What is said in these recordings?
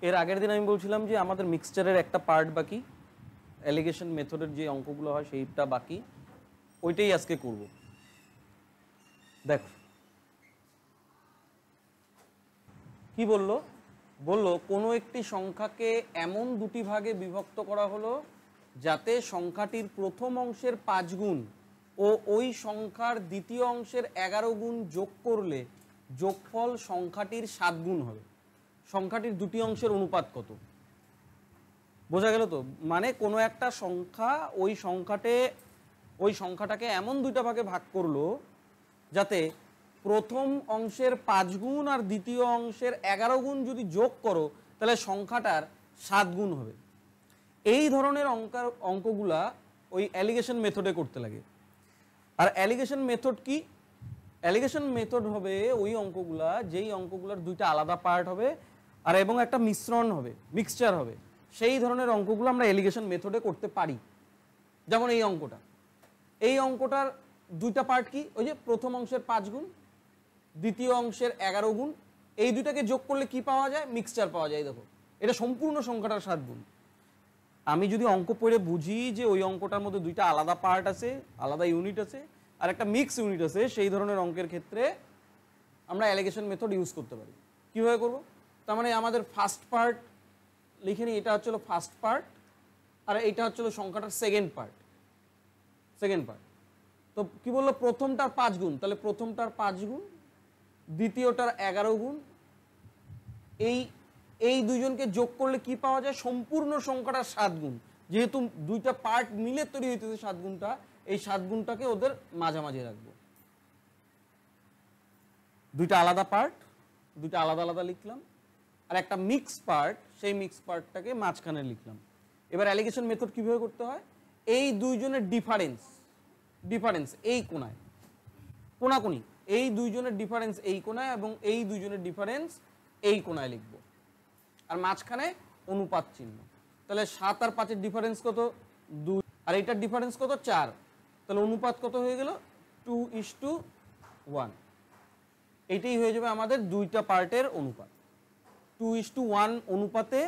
এর আগের দিন আমি বলছিলাম যে আমাদের মিক্সচারের একটা পার্ট বাকি, অ্যালিগেশন মেথডের যে অঙ্কগুলো হয় সেইটা বাকি, ওইটাই আজকে করব। দেখো কি বললো, বললো কোনো একটি সংখ্যাকে এমন দুটি ভাগে বিভক্ত করা হলো যাতে সংখ্যাটির প্রথম অংশের 5 গুণ ও ওই সংখ্যার দ্বিতীয় অংশের 11 গুণ যোগ করলে যোগফল সংখ্যাটির 7 গুণ হবে। সংখ্যাটির দুটি অংশের অনুপাত কত? বোঝা গেল তো? মানে কোনো একটা সংখ্যা ওই সংখ্যাটাকে এমন দুইটা ভাগে ভাগ করলো যাতে প্রথম অংশের 5 গুণ আর দ্বিতীয় অংশের 11 গুণ যদি যোগ করো তাহলে সংখ্যাটার 7 গুণ হবে। এই ধরনের অঙ্কগুলা ওই অ্যালিগেশন মেথডে করতে লাগে। আর অ্যালিগেশন মেথড কি? অ্যালিগেশন মেথড হবে ওই অঙ্কগুলা যেই অঙ্কগুলোর দুইটা আলাদা পার্ট হবে আর এবং একটা মিশ্রণ হবে, মিক্সচার হবে। সেই ধরনের অঙ্কগুলো আমরা অ্যালিগেশন মেথডে করতে পারি। যেমন এই অঙ্কটার দুইটা পার্ট কি? ওই যে প্রথম অংশের 5 গুণ, দ্বিতীয় অংশের 11 গুণ, এই দুটাকে যোগ করলে কি পাওয়া যায়? মিক্সচার পাওয়া যায়। দেখো এটা সম্পূর্ণ সংখ্যাটার 7 গুণ। আমি যদি অঙ্ক পড়ে বুঝি যে ওই অঙ্কটার মধ্যে দুইটা আলাদা পার্ট আছে, আলাদা ইউনিট আছে আর একটা মিক্স ইউনিট আছে, সেই ধরনের অঙ্কের ক্ষেত্রে আমরা অ্যালিগেশন মেথড ইউজ করতে পারি। কীভাবে করব? তার মানে আমাদের ফার্স্ট পার্ট লিখে নিই, এটা হচ্ছিল ফার্স্ট পার্ট আর এইটা হচ্ছিল সংখ্যাটার সেকেন্ড পার্ট। তো কি বললো? প্রথমটার 5 গুণ, তাহলে প্রথমটার 5 গুণ, দ্বিতীয়টার 11 গুণ, এই দুইজনকে যোগ করলে কি পাওয়া যায়? সম্পূর্ণ সংখ্যাটার 7 গুণ। যেহেতু দুইটা পার্ট মিলে তৈরি হইতেছে 7 গুণটা, এই 7 গুণটাকে ওদের মাঝামাঝি রাখবো। দুইটা আলাদা পার্ট, দুইটা আলাদা আলাদা লিখলাম, আর একটা মিক্স পার্ট, সেই মিক্স পার্টটাকে মাঝখানে লিখলাম। এবার অ্যালিগেশন মেথড কিভাবে করতে হয়? এই দুইজনের ডিফারেন্স এই কোনাকুনি, এই দুইজনের ডিফারেন্স এই কোনায় এবং এই দুইজনের ডিফারেন্স এই কোনায় লিখব, আর মাঝখানে অনুপাত চিহ্ন। তাহলে 7 আর 5 এর ডিফারেন্স কত? 2, আর এইটার ডিফারেন্স কত? 4। তাহলে অনুপাত কত হয়ে গেল? 2:1। এইটাই হয়ে যাবে আমাদের দুইটা পার্টের অনুপাত। 2:1 অনুপাতে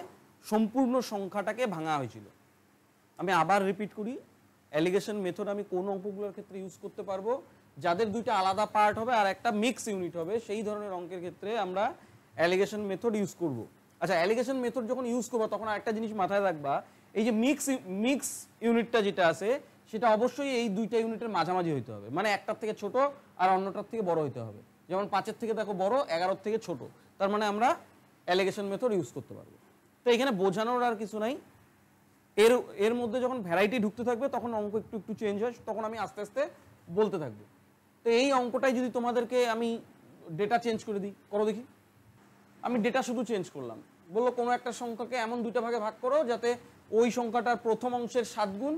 সম্পূর্ণ সংখ্যাটাকে ভাঙা হয়েছিল। আমি আবার রিপিট করি, অ্যালিগেশন মেথড আমি কোন অঙ্কগুলোর ক্ষেত্রে ইউজ করতে পারবো? যাদের দুইটা আলাদা পার্ট হবে আর একটা মিক্স ইউনিট হবে, সেই ধরনের অঙ্কের ক্ষেত্রে আমরা অ্যালিগেশন মেথড ইউজ করব। আচ্ছা, অ্যালিগেশন মেথড যখন ইউজ করবো তখন আরেকটা জিনিস মাথায় রাখবা, এই যে মিক্স ইউনিটটা যেটা আছে সেটা অবশ্যই এই দুইটা ইউনিটের মাঝামাঝি হইতে হবে। মানে একটার থেকে ছোট আর অন্যটার থেকে বড় হইতে হবে। যেমন 5-এর থেকে দেখো বড়, 11-এর থেকে ছোট, তার মানে আমরা অ্যালিগেশন মেথড ইউজ করতে পারবো। তো এখানে বোঝানোর আর কিছু নাই। এর মধ্যে যখন ভ্যারাইটি ঢুকতে থাকবে তখন অঙ্ক একটু একটু চেঞ্জ হয়, তখন আমি আস্তে আস্তে বলতে থাকবো। তো এই অঙ্কটাই যদি তোমাদেরকে আমি ডেটা চেঞ্জ করে দিই, করো দেখি। আমি ডেটা শুধু চেঞ্জ করলাম, বললো কোনো একটা সংখ্যাকে এমন দুইটা ভাগে ভাগ করো যাতে ওই সংখ্যাটার প্রথম অংশের 7 গুণ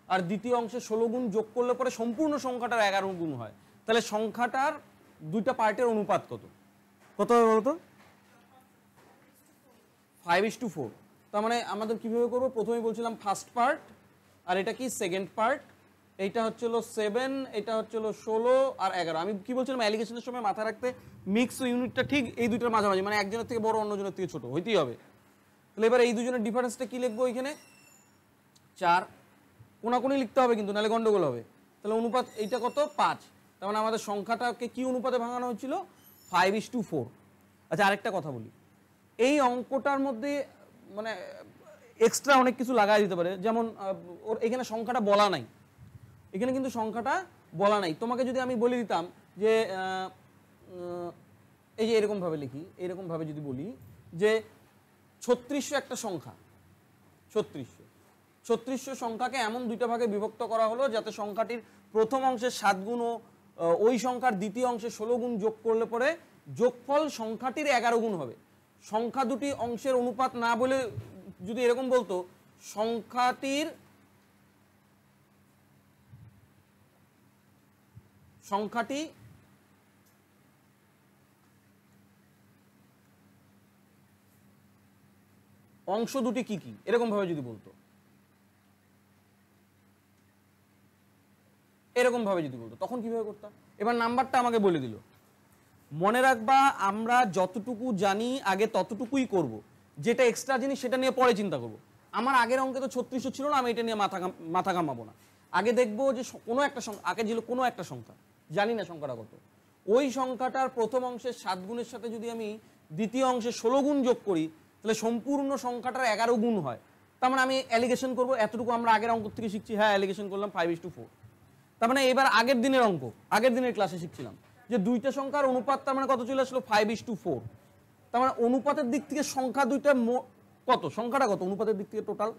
আর দ্বিতীয় অংশের 16 গুণ যোগ করলে পরে সম্পূর্ণ সংখ্যাটার 11 গুণ হয়। তাহলে সংখ্যাটার দুইটা পার্টের অনুপাত কত হবে বলতো? 5:4। তার মানে আমাদের কিভাবে করবো? প্রথমেই বলছিলাম ফার্স্ট পার্ট, আর এটা কি? Second part. এইটা হচ্ছিল 7, এটা হচ্ছিল 16 আর 11। আমি কি বলছিলাম? অ্যালিগেশনের সময় মাথায় রাখতে, মিক্স ইউনিটটা ঠিক এই দুইটার মাঝামাঝি, মানে একজনের থেকে বড় অন্যজনের থেকে ছোট হইতেই হবে। তাহলে এবার এই দুজনের ডিফারেন্সটা কি লিখবো? এখানে 4, কোনাকুনি লিখতে হবে কিন্তু, নাহলে গন্ডগোল হবে। তাহলে অনুপাত এইটা কত? 5। তার মানে আমাদের সংখ্যাটাকে কি অনুপাতে ভাঙানো হচ্ছিল? 5:4। আচ্ছা, আরেকটা কথা বলি, এই অঙ্কটার মধ্যে মানে এক্সট্রা অনেক কিছু লাগাই দিতে পারে। যেমন ওর এখানে সংখ্যাটা বলা নাই, এখানে কিন্তু সংখ্যাটা বলা নাই। তোমাকে যদি আমি বলে দিতাম যে এই যে এরকমভাবে লিখি, এরকমভাবে যদি বলি যে 3600 একটা সংখ্যা, 3600 সংখ্যাকে এমন দুইটা ভাগে বিভক্ত করা হলো যাতে সংখ্যাটির প্রথম অংশের 7 গুণ ও ওই সংখ্যার দ্বিতীয় অংশের 16 গুণ যোগ করলে পরে যোগফল সংখ্যাটির 11 গুণ হবে। সংখ্যা দুটি অংশের অনুপাত না বলে যদি এরকম বলতো, সংখ্যাটি অংশ দুটি কি কি, এরকম ভাবে যদি বলতো, তখন কিভাবে করতাম? এবার নাম্বারটা আমাকে বলে দিল। মনে রাখবা, আমরা যতটুকু জানি আগে ততটুকুই করব। যেটা এক্সট্রা জিনিস সেটা নিয়ে পরে চিন্তা করব। আমার আগের অঙ্কে তো 3600 ছিল না, আমি এটা নিয়ে মাথা ঘামাবো না। আগে দেখবো যে কোনো একটা সংখ্যা, আগে ছিল কোনো একটা সংখ্যা, জানি না সংখ্যাটা কত, ওই সংখ্যাটার প্রথম অংশের 7 গুণের সাথে যদি আমি দ্বিতীয় অংশে 16 গুণ যোগ করি, তাহলে সম্পূর্ণ সংখ্যাটার 11 গুণ হয়। তার মানে আমি অ্যালিগেশন করবো, এতটুকু আমরা আগের অঙ্ক থেকে শিখছি। হ্যাঁ, অ্যালিগেশন করলাম 5:4। তার মানে এবার আগের দিনের অঙ্ক, আগের দিনের ক্লাসে শিখছিলাম যে দুইটা সংখ্যার অনুপাত, তার মানে কত চলে আসলো 5:4। তার মানে অনুপাতের দিক থেকে সংখ্যা দুইটা কত, সংখ্যাটা কত অনুপাতের দিক থেকে টোটাল,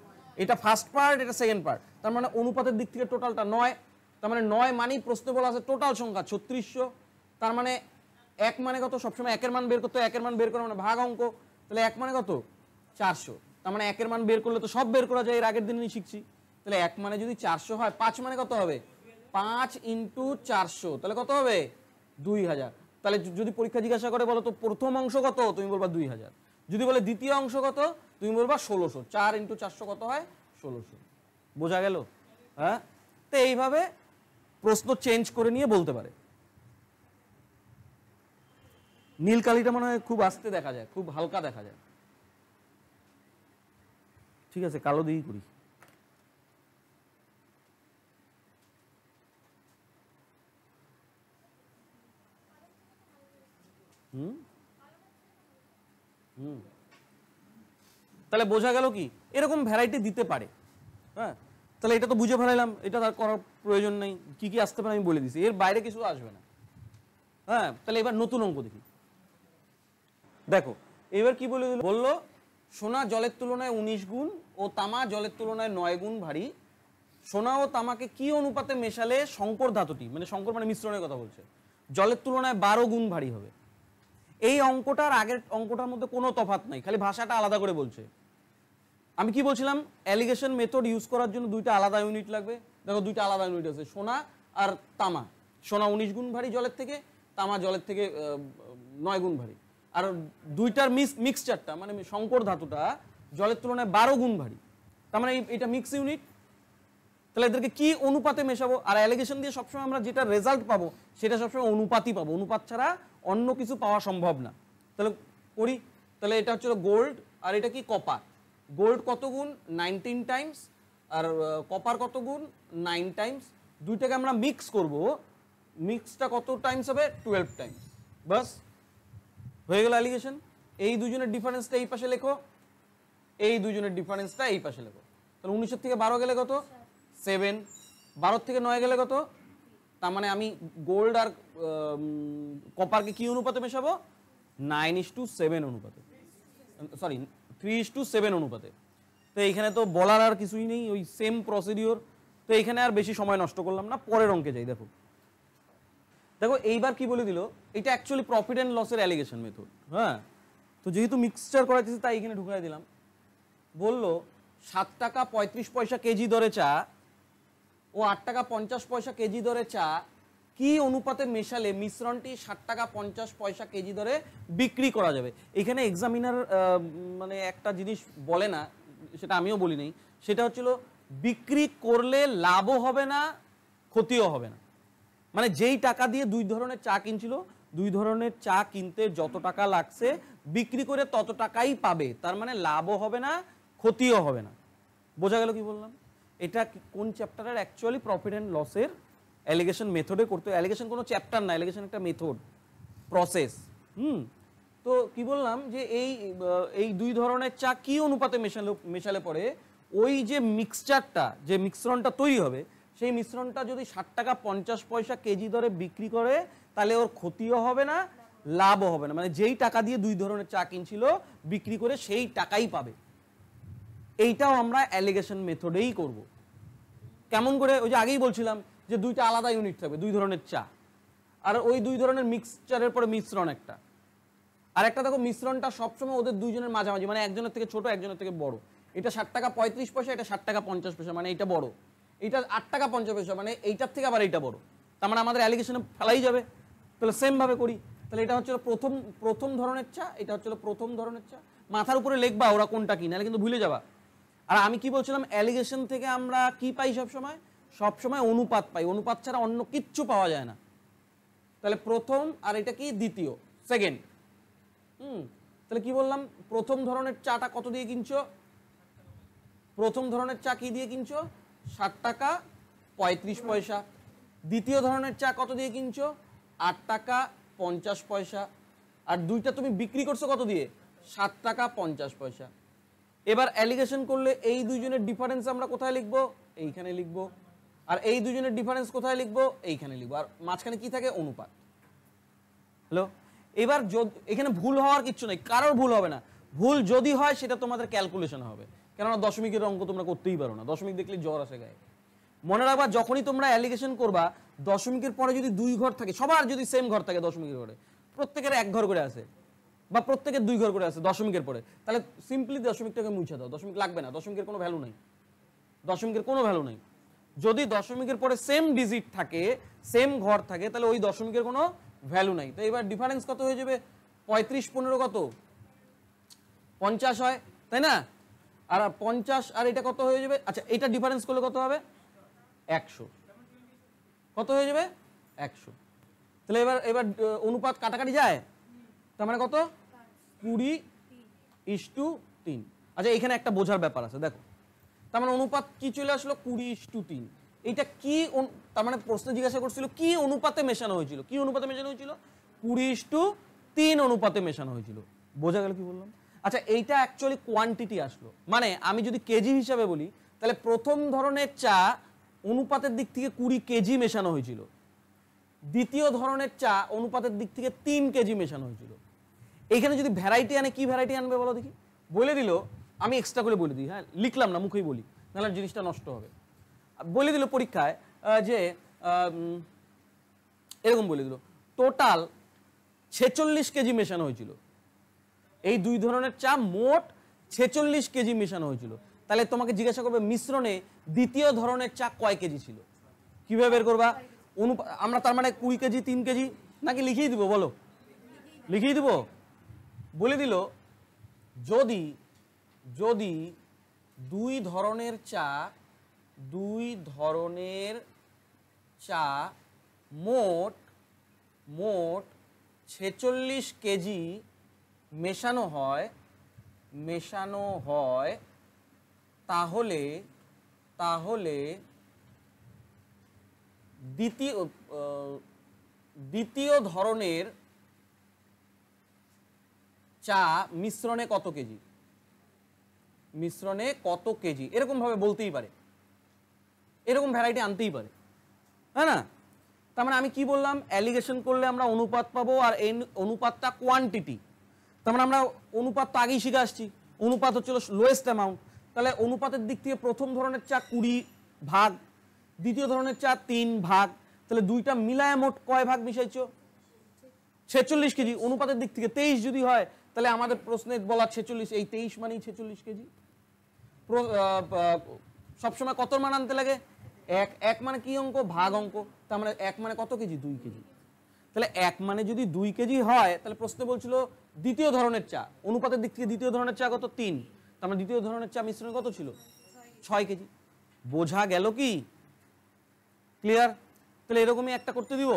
এটা ফার্স্ট পার্ট, এটা সেকেন্ড পার্ট, তার মানে অনুপাতের দিক থেকে টোটালটা 9। তার মানে 9 মানেই প্রশ্ন বলা আছে টোটাল সংখ্যা 3600। তার মানে 1 মানে কত, সবসময় 1 এর মান বের করতে, 1 এর মান বের করা মানে ভাগ অঙ্ক, তাহলে 1 মানে কত 400। তার মানে 1 এর মান বের করলে তো সব বের করা যায়, এর আগের দিনই শিখছি। তাহলে 1 মানে যদি 400 হয়, 5 মানে কত হবে, 5 × 400, তাহলে কত হবে 2000। তাহলে যদি পরীক্ষা জিজ্ঞাসা করে বলো তো প্রথম অংশ কত, তুমি বলবা 2000। যদি বলে দ্বিতীয় অংশ কত, তুমি বলবা 1600। 4 × 400 কত হয়, 1600। বোঝা গেল? হ্যাঁ, তো এইভাবে প্রশ্ন চেঞ্জ করে নিয়ে বলতে পারে। নীল কালিটা মনে হয় খুব আস্তে দেখা যায়, খুব হালকা দেখা যায়। ঠিক আছে, কালো দিয়েই করি। তাহলে বোঝা গেল কি এরকম ভ্যারাইটি দিতে পারে। হ্যাঁ, তাহলে এটা তো বুঝে ফেলাইলাম, এটা তার করার প্রয়োজন নেই, কি কি আসতে পারে আমি বলে দিছি, এর বাইরে কিছু আসবে না। হ্যাঁ, তাহলে এবার নতুন অঙ্ক দেখি। দেখো এবার কি বলে দিল, বললো সোনা জলের তুলনায় 19 গুণ ও তামা জলের তুলনায় 9 গুণ ভারী। সোনা ও তামাকে কি অনুপাতে মেশালে শঙ্কর ধাতুটি, মানে শঙ্কর মানে মিশ্রণের কথা বলছে, জলের তুলনায় 12 গুণ ভারী হবে। এই অঙ্কটার আগের অঙ্কটার মধ্যে কোনো তফাৎ নাই, খালি ভাষাটা আলাদা করে বলছে। আমি কি বলছিলাম, অ্যালিগেশন মেথড ইউজ করার জন্য দুইটা আলাদা ইউনিট লাগবে। দেখো দুইটা আলাদা ইউনিট আছে, সোনা আর তামা। সোনা 19 গুণ ভারী জলের থেকে, তামা জলের থেকে 9 গুণ ভারী। আর দুইটার মিক্সচারটা মানে শঙ্কর ধাতুটা জলের তুলনায় 12 গুণ ভারী। তার মানে এটা মিক্স ইউনিট। তাহলে এদেরকে কি অনুপাতে মেশাবো? আর অ্যালিগেশন দিয়ে সবসময় আমরা যেটা রেজাল্ট পাবো সেটা সবসময় অনুপাতই পাবো, অনুপাত ছাড়া অন্য কিছু পাওয়া সম্ভব না। তাহলে করি, তাহলে এটা হচ্ছে গোল্ড আর এটা কি কপার। গোল্ড কত গুণ, 19 টাইমস, আর কপার কত গুণ, 9 টাইমস। দুইটাকে আমরা মিক্স করব, মিক্সটা কত টাইমস হবে, 12 টাইমস। বাস হয়ে গেল অ্যালিগেশন। এই দুজনের ডিফারেন্সটা এই পাশে লেখো, এই দুজনের ডিফারেন্সটা এই পাশে লেখো। তাহলে 19 থেকে 12 গেলে কত, 7। 12 থেকে 9 গেলে কত, তার মানে আমি গোল্ড আর কপারকে কি অনুপাতে মেশাবো, 9:7 অনুপাতে, সরি 3:7 অনুপাতে। তো এইখানে তো বলার আর কিছুই নেই, ওই সেম প্রসিডিওর। তো এইখানে আর বেশি সময় নষ্ট করলাম না, পরের অঙ্কে যাই। দেখো দেখো এইবার কি বলে দিল, এটা অ্যাকচুয়ালি প্রফিট অ্যান্ড লসের অ্যালিগেশন মেথড। হ্যাঁ, তো যেহেতু মিক্সচার করাইতেছি তাই এখানে ঢুকাই দিলাম। বললো 7 টাকা 35 পয়সা কেজি দরে চা ও 8 টাকা 50 পয়সা কেজি দরে চা কি অনুপাতে মেশালে মিশ্রণটি 7 টাকা 50 পয়সা কেজি দরে বিক্রি করা যাবে। এখানে এক্সামিনার মানে একটা জিনিস বলে না, সেটা আমিও বলি নাই, সেটা হচ্ছিল বিক্রি করলে লাভও হবে না ক্ষতিও হবে না। মানে যেই টাকা দিয়ে দুই ধরনের চা কিনছিল, দুই ধরনের চা কিনতে যত টাকা লাগছে বিক্রি করে তত টাকাই পাবে, তার মানে লাভও হবে না ক্ষতিও হবে না। বোঝা গেল কি বললাম? এটা কোন চ্যাপ্টারের, অ্যাকচুয়ালি প্রফিট অ্যান্ড লসের অ্যালিগেশন মেথডে করতে। অ্যালিগেশন কোনো চ্যাপ্টার না, অ্যালিগেশন একটা মেথড, প্রসেস। তো কি বললাম যে এই দুই ধরনের চা কি অনুপাতে মেশালে পরে ওই যে মিক্সচারটা, যে মিশ্রণটা তৈরি হবে, সেই মিশ্রণটা যদি 7 টাকা 50 পয়সা কেজি দরে বিক্রি করে তাহলে ওর ক্ষতিও হবে না লাভও হবে না। মানে যেই টাকা দিয়ে দুই ধরনের চা কিনছিল বিক্রি করে সেই টাকাই পাবে। এইটাও আমরা অ্যালিগেশন মেথডেই করব। কেমন করে? ওই যে আগেই বলছিলাম যে দুইটা আলাদা ইউনিট থাকবে, দুই ধরনের চা, আর ওই দুই ধরনের মিক্সচারের পরে মিশ্রণ একটা, আর একটা দেখো মিশ্রণটা সবসময় ওদের দুইজনের মাঝামাঝি, মানে একজনের থেকে ছোট একজনের থেকে বড়। এটা 7 টাকা 35 পয়সা, এটা 7 টাকা 50 পয়সা, মানে এটা বড়। এটা 8 টাকা 50 পয়সা, মানে এইটার থেকে আবার এইটা বড়। তার মানে আমাদের অ্যালিগেশনে ফেলাই যাবে। তাহলে সেম ভাবে করি। তাহলে এটা হচ্ছে প্রথম ধরনের চা, এটা হচ্ছে প্রথম ধরনের চা। মাথার উপরে লিখবা ওরা কোনটা কি, নাহলে কিন্তু ভুলে যাবা। আর আমি কি বলছিলাম, অ্যালিগেশন থেকে আমরা কি পাই সবসময়? সবসময় অনুপাত পাই, অনুপাত ছাড়া অন্য কিচ্ছু পাওয়া যায় না। তাহলে প্রথম, আর এটা কি দ্বিতীয়, সেকেন্ড। তাহলে কি বললাম, প্রথম ধরনের চাটা কত দিয়ে কিনছো, প্রথম ধরনের চা কি দিয়ে কিনছো 60 টাকা 35 পয়সা, দ্বিতীয় ধরনের চা কত দিয়ে কিনছো 8 টাকা 50 পয়সা, আর দুইটা তুমি বিক্রি করছো কত দিয়ে 7 টাকা 50 পয়সা। এবার অ্যালিগেশন করলে এই দুইজনের ডিফারেন্স আমরা কোথায় লিখবো, এইখানে লিখবো, আর এই দুইজনের ডিফারেন্স কোথায় লিখবো, এইখানে লিখবো, আর মাঝখানে কি থাকে অনুপাত। হ্যালো, এবার এখানে ভুল হওয়ার কিচ্ছু নেই, কারোর ভুল হবে না, ভুল যদি হয় সেটা তোমাদের ক্যালকুলেশন হবে, কেননা দশমিকের অঙ্ক তোমরা করতেই পারো না, দশমিক দেখলে জ্বর আসে গায়ে। মনে রাখবা যখনই তোমরা অ্যালিগেশন করবা দশমিকের পরে যদি 2 ঘর থাকে, সবার যদি সেম ঘর থাকে দশমিকের ঘরে, প্রত্যেকের 1 ঘর করে আছে বা প্রত্যেকের 2 ঘর করে আছে দশমিকের পরে, তাহলে সিম্পলি দশমিকটাকে মুছে দাও, দশমিক লাগবে না, দশমিকের কোনো ভ্যালু নাই, দশমিকের কোনো ভ্যালু নাই। যদি দশমিকের পরে সেম ডিজিট থাকে, সেম ঘর থাকে, তাহলে ওই দশমিকের কোনো ভ্যালু নাই। তো এবার ডিফারেন্স কত হয়ে যাবে, 35 15 কত 50 হয়, তাই না, আর 50 আর এটা কত হয়ে যাবে, আচ্ছা এটা ডিফারেন্স করলে কত হবে 100, কত হয়ে যাবে 100। তাহলে এবার এবার অনুপাত কাটাকাটি যায়, তার মানে কত 20:3। আচ্ছা এখানে একটা বোঝার ব্যাপার আছে, দেখো তার মানে অনুপাত কি চলে আসলো 20:3, এইটা কি, তার মানে প্রশ্ন জিজ্ঞাসা করছিল কি অনুপাতে মেশানো হয়েছিল, কি অনুপাতে মেশানো হয়েছিল 20:3 অনুপাতে মেশানো হয়েছিল, বোঝা গেল কি বললাম। আচ্ছা এইটা অ্যাকচুয়ালি কোয়ান্টিটি আসলো, মানে আমি যদি কেজি হিসাবে বলি তাহলে প্রথম ধরনের চা অনুপাতের দিক থেকে 20 কেজি মেশানো হয়েছিল, দ্বিতীয় ধরনের চা অনুপাতের দিক থেকে 3 কেজি মেশানো হয়েছিল। এইখানে যদি ভ্যারাইটি আনে, কি ভ্যারাইটি আনবে বলো দেখি, বলে দিল, আমি এক্সট্রা করে বলে দিই, হ্যাঁ লিখলাম না মুখেই বলি, নাহলে জিনিসটা নষ্ট হবে। বলে দিল পরীক্ষায় যে এরকম বলে দিল টোটাল 46 কেজি মেশানো হয়েছিল, এই দুই ধরনের চা মোট 46 কেজি মেশানো হয়েছিল, তাহলে তোমাকে জিজ্ঞাসা করবে মিশ্রণে দ্বিতীয় ধরনের চা কয় কেজি ছিল, কিভাবে বের করবা, আমরা তার মানে 20 কেজি 3 কেজি নাকি লিখিয়ে দিব, বলো লিখিয়ে দিব। বলে দিল যদি যদি দুই ধরনের চা মোট 46 কেজি মেশানো হয় তাহলে দ্বিতীয় ধরনের চা মিশ্রণে কত কেজি, এরকম ভাবে বলতেই পারে, এরকম ভ্যারাইটি আনতেই পারে, হ্যাঁ না। তার মানে আমি কি বললাম, অ্যালিগেশন করলে আমরা অনুপাত পাবো, আর এই অনুপাতটা কোয়ান্টিটি, তার মানে আমরা অনুপাত তো আগেই শিখে আসছি, অনুপাত হচ্ছিল লোয়েস্ট অ্যামাউন্ট, তাহলে অনুপাতের দিক থেকে প্রথম ধরনের চা 20 ভাগ, দ্বিতীয় ধরনের চা 3 ভাগ, তাহলে দুইটা মিলায় মোট কয় ভাগ মিশাইছো 46 কেজি, অনুপাতের দিক থেকে 23 যদি হয় তাহলে আমাদের প্রশ্নে বলা 46, এই 23 মানেই 46 কেজি। সবসময় কত মান আনতে লাগে, এক মানে কি অঙ্ক, ভাগ অঙ্ক, তার মানে 1 মানে কত কেজি 2 কেজি, তাহলে 1 মানে যদি 2 কেজি হয় তাহলে প্রশ্ন বলছিল দ্বিতীয় ধরনের চা, অনুপাতের দিক থেকে দ্বিতীয় ধরনের চা কত 3, তার মানে দ্বিতীয় ধরনের চা মিশ্রণ কত ছিল 6 কেজি। বোঝা গেল কি, ক্লিয়ার। তাহলে এরকমই একটা করতে দিব,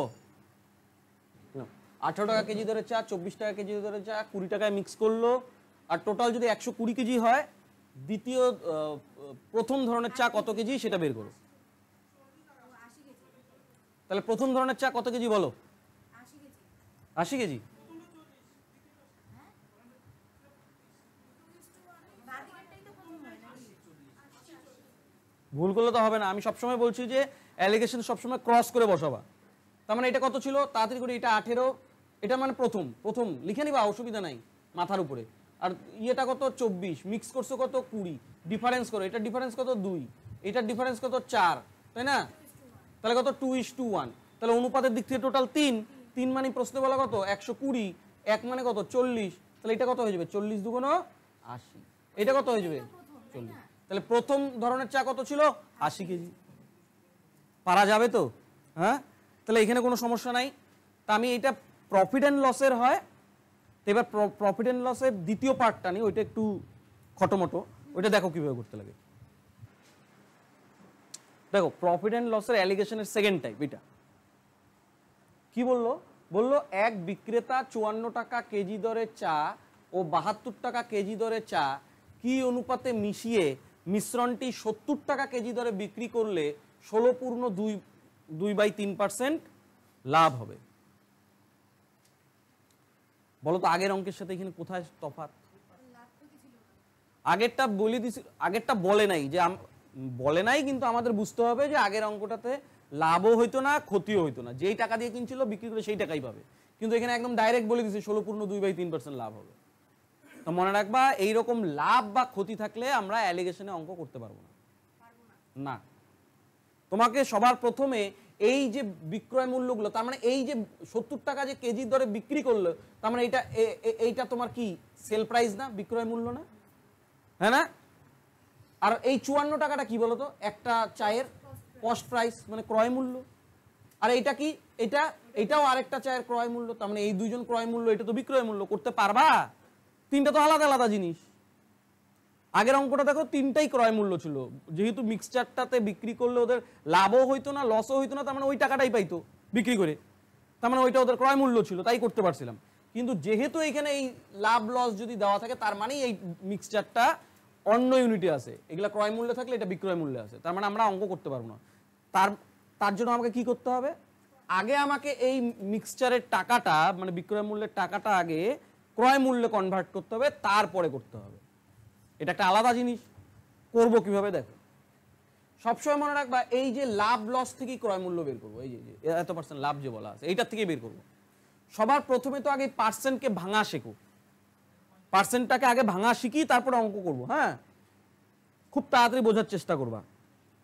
18 টাকা কেজি ধরে চা, 24 টাকা কেজি ধরে চা 20 টাকায় মিক্স করলো, আর টোটাল যদি 120 কেজি হয়, প্রথম ধরনের চা কত কেজি সেটা বের করো। তাহলে প্রথম ধরনের চা কত কেজি বলো, 80 কেজি। ভুল করলে তো হবে না, আমি সবসময় বলছি যে অ্যালিগেশন সবসময় ক্রস করে বসাবা। তার মানে এটা কত ছিল, তাড়াতাড়ি করে এটা 18, এটা মানে প্রথম লিখে নিবা, অসুবিধা নাই মাথার উপরে, আর ইয়েটা কত 24, মিক্স করছো কত 20, ডিফারেন্স করো, এটা ডিফারেন্স কত 2, এটার ডিফারেন্স কত 4, তাই না, তাহলে কত 2:1, তাহলে অনুপাতের দিক থেকে টোটাল 3 মানে প্রশ্নে বলা কত 120, 1 মানে কত 40, তাহলে এটা কত হয়ে যাবে 40 2 80, এটা কত হয়ে যাবে 40, তাহলে প্রথম ধরনের চা কত ছিল 80 কেজি। পারা যাবে তো, হ্যাঁ, তাহলে এখানে কোনো সমস্যা নাই। তা আমি এটা প্রফিট অ্যান্ড লসের হয়, তো এবার প্রফিট অ্যান্ড লসের দ্বিতীয় পার্টটা নিই, ওইটা একটু খটোমটো, ওইটা দেখো কিভাবে করতে লাগে। দেখো প্রফিট অ্যান্ড লসের অ্যালিগেশনের সেকেন্ড টাইপ এটা কি বললো, এক বিক্রেতা 54 টাকা কেজি দরে চা ও 72 টাকা কেজি দরে চা কি অনুপাতে মিশিয়ে মিশ্রণটি 70 টাকা কেজি দরে বিক্রি করলে 16.2/3% লাভ হবে? বলো তো আগের অঙ্কের সাথে এখানে কোথায় তফাৎ? আগেরটা বলে দিছি, আগেরটা বলে নাই যে বলে নাই, কিন্তু আমাদের বুঝতে হবে যে আগের অঙ্কটাতে লাভও হইতো না ক্ষতিও হইতো না, যেই টাকা দিয়ে কিনছিল বিক্রি করে সেই টাকাই পাবে। কিন্তু এখানে একদম ডাইরেক্ট বলে দিছি 16.2/3% লাভ হবে। তো মনে রাখবা এইরকম লাভ বা ক্ষতি থাকলে আমরা অ্যালিগেশনে অঙ্ক করতে পারবো না। না, তোমাকে সবার প্রথমে এই যে বিক্রয় মূল্যগুলো, তার মানে এই যে 70 টাকা যে কেজির দরে বিক্রি করলো, তার মানে এইটা তোমার কি সেল প্রাইস না, বিক্রয় মূল্য না, হ্যাঁ না? আর এই 54 টাকাটা কি বলতো, একটা চায়ের কস্ট প্রাইস মানে ক্রয় মূল্য। আর এইটা কি, এটাও আরেকটা চায়ের ক্রয় মূল্য, তার মানে এই দুইজন ক্রয় মূল্য, এটা তো বিক্রয় মূল্য। করতে পারবা? তিনটা তো আলাদা আলাদা জিনিস। আগের অঙ্কটা দেখো তিনটাই ক্রয় মূল্য ছিল, যেহেতু মিক্সচারটাতে বিক্রি করলে ওদের লাভও হইতো না লসও হইতো না, তার মানে ওই টাকাটাই পাইতো বিক্রি করে, তার মানে ওইটা ওদের ক্রয় মূল্য ছিল, তাই করতে পারছিলাম। কিন্তু যেহেতু এইখানে এই লাভ লস যদি দেওয়া থাকে, তার মানে এই মিক্সচারটা অন্য ইউনিটে আছে, এগুলা ক্রয় মূল্যে থাকলে এটা বিক্রয় মূল্যে আছে, তার মানে আমরা অঙ্ক করতে পারবো না। তার জন্য আমাকে কি করতে হবে, আগে আমাকে এই মিক্সচারের টাকাটা মানে বিক্রয় মূল্যের টাকাটা আগে ক্রয় মূল্যে কনভার্ট করতে হবে, তারপরে করতে হবে। এটা একটা আলাদা জিনিস। করব কিভাবে দেখো, সবসময় মনে রাখবা এই যে লাভ লস থেকেই ক্রয় মূল্য বের করবো, এই যে এত পার্সেন্ট লাভ যে বলা আছে এইটার থেকেই বের করবো। সবার প্রথমে তো আগে পার্সেন্টকে ভাঙা শেখো, পার্সেন্টটাকে আগে ভাঙা শিখি, তারপরে অঙ্ক করবো। হ্যাঁ, খুব তাড়াতাড়ি বোঝার চেষ্টা করবা।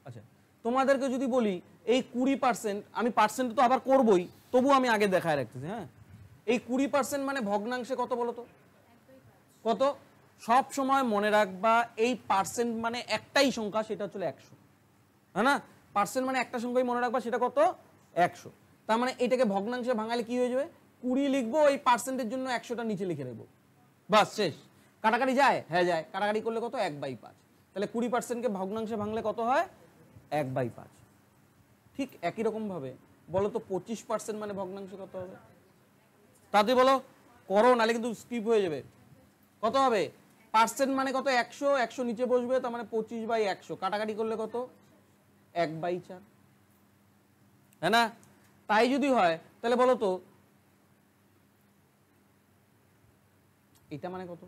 আচ্ছা, তোমাদেরকে যদি বলি এই 20%, আমি পার্সেন্ট তো আবার করবোই, তবু আমি আগে দেখায় রাখতেছি। হ্যাঁ, এই 20% মানে ভগ্নাংশে কত বলো তো, কত? সব সময় মনে রাখবা এই পার্সেন্ট মানে একটাই সংখ্যা, সেটা হচ্ছে 100, হ্যাঁ না? পার্সেন্ট মানে একটা সংখ্যাই মনে রাখবা, সেটা কত? 100। তার মানে এটাকে ভগ্নাংশে ভাঙালে কি হয়ে যাবে, 20 লিখবো, এই পার্সেন্টের জন্য 100টা নিচে লিখে দেবো, বাস শেষ। কাটাকাটি যায়? হ্যাঁ যায়। কাটাকাটি করলে কত? 1/5। তাহলে 20%কে ভগ্নাংশে ভাঙলে কত হয়? 1/5। ঠিক একই রকম ভাবে বলো তো 25% মানে ভগ্নাংশে কত হবে? তাতে বলো, করো, নাহলে কিন্তু স্কিপ হয়ে যাবে। কত হবে? পার্সেন্ট মানে কত? 100, 100 নিচে বসবে, তার মানে 25/100। কাটাকাটি করলে কত? 1/4, হ্যাঁ না? তাই যদি হয় তাহলে বলো তো এটা মানে কত,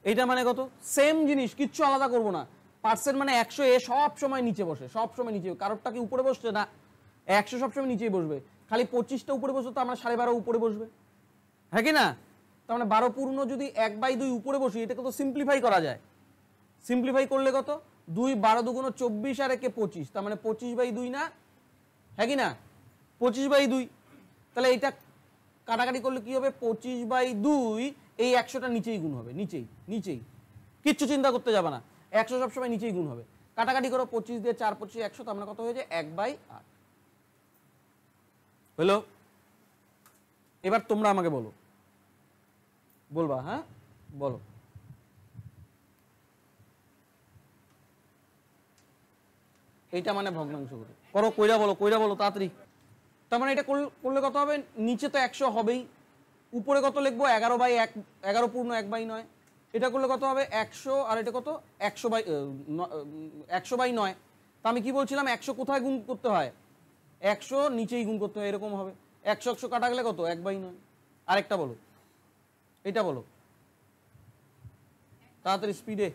এইটা মানে কত? সেম জিনিস, কিচ্ছু আলাদা করবো না। পার্সেন্ট মানে 100, এ সব সময় নিচে বসে, সব সময় নিচে। কারোরটা কি উপরে বসছে না? 100 সবসময় নিচেই বসবে। খালি 25টা উপরে বসবে, তো আমরা 12.5 উপরে বসবে, হ্যাঁ কি না? তার মানে 12 পূর্ণ যদি 1/2 উপরে বসি, এটাকে তো সিম্পলিফাই করা যায়। সিম্পলিফাই করলে কত? 2, 12 দুগুণ 24 আর একে 25, তার মানে 25/2 না, হ্যাঁ কি না? 25/2। তাহলে এটা কাটাকাটি করলে কি হবে? 25/2, এই 100টা নিচেই গুণ হবে, নিচেই নিচেই, কিচ্ছু চিন্তা করতে যাবে না। 100 সবসময় নিচেই গুণ হবে। কাটাকাটি করো, 25 দিয়ে 4 25 100, তার মানে কত হয়ে যায়? 1/8 হলো। এবার তোমরা আমাকে বলো, বলবা? হ্যাঁ বলো। এইটা মানে ভগ্নাংশ করো, কইরা বলো, কইরা বলো তাড়াতাড়ি। তার মানে এটা করলে কত হবে? নিচে তো 100 হবেই, উপরে কত লিখবো? 11/1, 11 পূর্ণ 1/9। এটা করলে কত হবে? 100, আর এটা কত? 100/9। তা আমি কি বলছিলাম, 100 কোথায় গুণ করতে হয়? 100 নিচেই গুণ করতে হয়, এরকম হবে। 100 100 কাটা গেলে কত? 1/9। আরেকটা বলো, এটা বলো তাড়াতাড়ি, স্পিডে।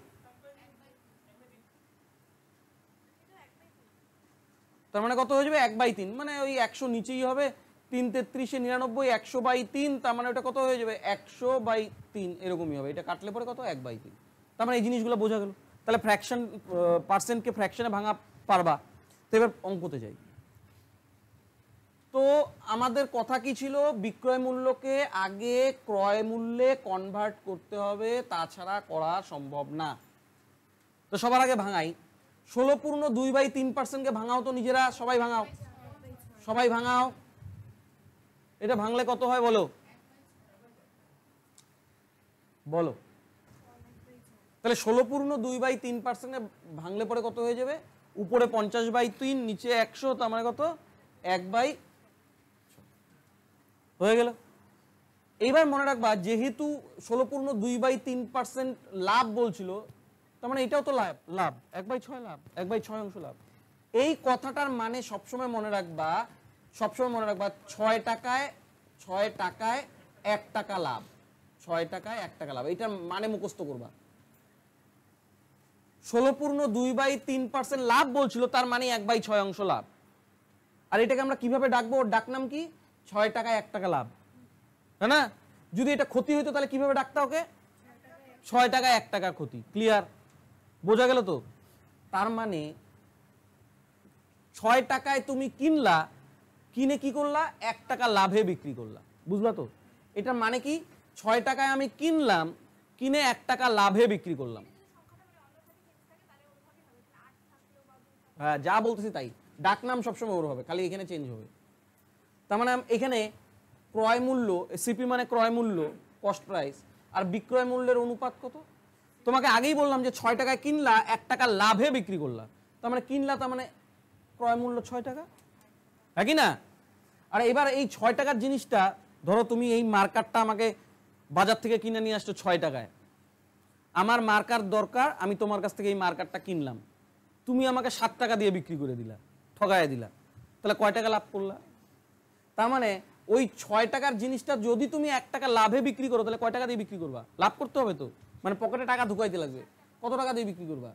তার মানে কত হয়ে যাবে? 1/3, মানে ওই 100 নিচেই হবে। 3 33 99, 100/3, তার মানে ওটা কত হয়ে যাবে? 100/3, এরকমই হবে। এটা কাটলে পরে কত? 1/3। তার মানে এই জিনিসগুলো বোঝা গেল। তাহলে ফ্র্যাকশন, পার্সেন্টকে ফ্র্যাকশনে ভাঙা পারবা। তো এবার অঙ্কতে যাই। তো আমাদের কথা কি ছিল? বিক্রয় মূল্যকে আগে ক্রয় মূল্যে কনভার্ট করতে হবে, তাছাড়া করা সম্ভব না। তো সবার আগে ভাঙাই। 16.2/3%কে ভাঙাও তো নিজেরা, সবাই ভাঙাও, সবাই ভাঙাও। এটা ভাঙলে কত হয় বলো, বলো। তাহলে 16.2/3% ভাঙলে পরে কত হয়ে যাবে? উপরে 50/3, নিচে 100, তার মানে কত? 1/, হয়ে গেল। এইবার মনে রাখবা যেহেতু 16.2/3% লাভ বলছিল, তার মানে এটাও তো লাভ, লাভ 1/6 লাভ, 1/6 অংশ লাভ। এই কথাটার মানে সবসময় মনে রাখবা, সবসময় মনে রাখবা 6 টাকায় 1 টাকা লাভ, 6 টাকায় 1 টাকা লাভ, এইটার মানে মুখস্থ করবা। 16.2/3% লাভ বলছিল, তার মানে 1/6 অংশ লাভ। আর এটাকে আমরা কিভাবে ডাকবো? ওর ডাকনাম কি? 6 টাকায় 1 টাকা লাভ, তাই না? যদি এটা ক্ষতি হইতো তাহলে কিভাবে ডাকতে? ওকে 6 টাকায় 1 টাকার ক্ষতি। ক্লিয়ার? বোঝা গেল তো? তার মানে 6 টাকায় তুমি কিনলা, কিনে কি করলা? 1 টাকা লাভে বিক্রি করলা। বুঝলা তো? এটার মানে কি? 6 টাকায় আমি কিনলাম, কিনে 1 টাকা লাভে বিক্রি করলাম। হ্যাঁ, যা বলতেছি তাই, ডাকনাম সবসময় ওর হবে, খালি এখানে চেঞ্জ হবে। তার মানে এখানে ক্রয় মূল্য, সিপি মানে ক্রয় মূল্য, কস্ট প্রাইস, আর বিক্রয় মূল্যের অনুপাত কত? তোমাকে আগেই বললাম যে 6 টাকায় কিনলা, 1 টাকা লাভে বিক্রি করলা, তার মানে কিনলা, তার মানে ক্রয় মূল্য 6 টাকা, হ্যাঁ কি না? আর এবার এই 6 টাকার জিনিসটা, ধরো তুমি এই মার্কারটা আমাকে বাজার থেকে কিনে নিয়ে আসছো 6 টাকায়, আমার মার্কার দরকার, আমি তোমার কাছ থেকে এই মার্কারটা কিনলাম, তুমি আমাকে 7 টাকা দিয়ে বিক্রি করে দিলা, ঠগায় দিলা, তাহলে কয় টাকা লাভ করলা? তার মানে ওই 6 টাকার জিনিসটা যদি তুমি 1 টাকা লাভে বিক্রি করো, তাহলে কয় টাকা দিয়ে বিক্রি করবা? লাভ করতে হবে তো, মানে পকেটে টাকা ঢুকাইতে লাগবে। কত টাকা দিয়ে বিক্রি করবা?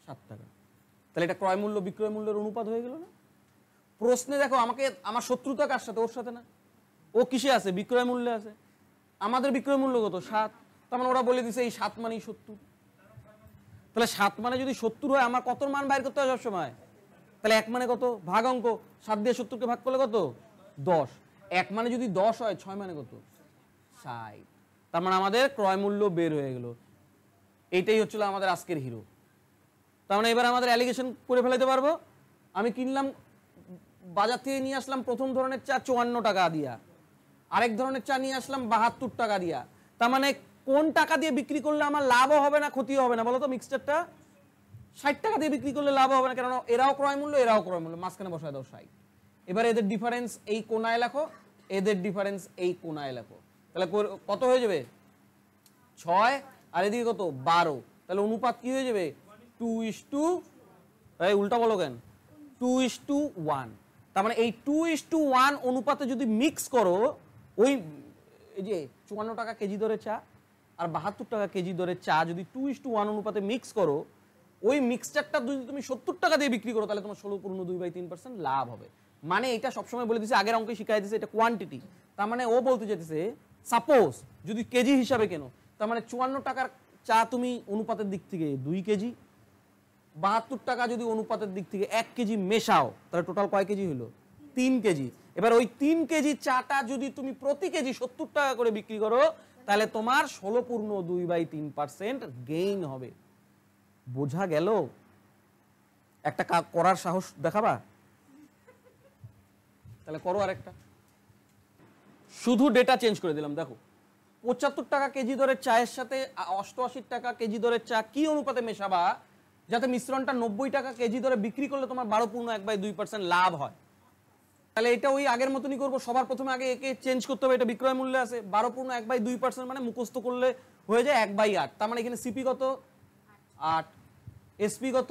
7 টাকা। তাহলে এটা ক্রয় মূল্য বিক্রয় মূল্যের অনুপাত হয়ে গেল না? প্রশ্নে দেখো, আমাকে আমার শত্রুতা কার সাথে? ওর সাথে না। ও কিসে আছে? বিক্রয় মূল্যে আছে। আমাদের বিক্রয় মূল্য কত? 7। তার মানে ওরা বলে দিছে এই 7 মানেই 70। তাহলে 7 মানে যদি 70 হয়, আমার কত মান বাইর করতে হয় সবসময়? তাহলে 1 মানে কত? ভাগ অঙ্ক, 7 দিয়ে 70কে ভাগ করলে কত? 10। 1 মানে যদি 10 হয়, 6 মানে কত? 60। তার মানে আমাদের ক্রয় মূল্য বের হয়ে গেল। এইটাই হচ্ছিল আমাদের আজকের হিরো। তার মানে এবার আমাদের অ্যালিগেশন করে ফেলাইতে পারবো। আমি কিনলাম, বাজার থেকে নিয়ে আসলাম প্রথম ধরনের চা 54 টাকা দিয়া, আরেক ধরনের চা নিয়ে আসলাম 72 টাকা দিয়া। তার মানে কোন টাকা দিয়ে বিক্রি করলে আমার লাভও হবে না ক্ষতিও হবে না বলো তো? মিক্সচারটা 60 টাকা দিয়ে বিক্রি করলে লাভ হবে না, কারণ এরাও ক্রয় মূল্য এরাও ক্রয় মূল্য, মাঝখানে বসায় দাও 60। এবার এদের ডিফারেন্স এই কোনায় লেখো, এদের ডিফারেন্স এই কোনায় লেখো, তাহলে কত হয়ে যাবে? 6 আর এদিকে কত? 12। তাহলে অনুপাত কি হয়ে যাবে? 2:, এই উল্টা বলো কেন? 2:1। তার মানে এই 2:1 অনুপাতে যদি মিক্স করো, ওই এই যে 54 টাকা কেজি দরে চা আর 72 টাকা কেজি দরে চা যদি 2:1 অনুপাতে মিক্স করো, ওই মিক্সচারটা যদি তুমি 70 টাকা দিয়ে বিক্রি করো, তাহলে তোমার 16.2/3% লাভ হবে। মানে এটা সবসময় বলে দিচ্ছে, আগের অঙ্কে শিখাই দিচ্ছে, এটা কোয়ান্টিটি। তার মানে ও বলতে চাইতেছে, সাপোজ যদি কেজি হিসাবে কেন, তার মানে 54 টাকার চা তুমি অনুপাতের দিক থেকে 2 কেজি, 72 টাকা যদি অনুপাতের দিক থেকে 1 কেজি মেশাও, তাহলে টোটাল কয় কেজি হলো? 3 কেজি। এবার ওই 3 কেজি চাটা যদি তুমি প্রতি কেজি 70 টাকা করে বিক্রি করো, তাহলে তোমার 16.2/3% গেইন হবে। বোঝা গেল? একটা করার সাহস দেখাবা? তাহলে করো আরেকটা। শুধু ডেটা চেঞ্জ করে দিলাম। দেখো, 75 টাকা কেজি দরের চায়ের সাথে 88 টাকা কেজি দরের চা কি অনুপাতে মেশাবা যাতে মিশ্রণটা 90 টাকা কেজি দরে বিক্রি করলে তোমার 12.1/2% লাভ হয়? তাহলে এটা ওই আগের মতনই করবো। সবার প্রথমে আগে একে চেঞ্জ করতে হবে, এটা বিক্রয় মূল্যে আছে। 12.1/2% মানে মুখস্থ করলে হয়ে যায় 1/8। তার মানে এখানে সিপি কত? 8। এসপি কত?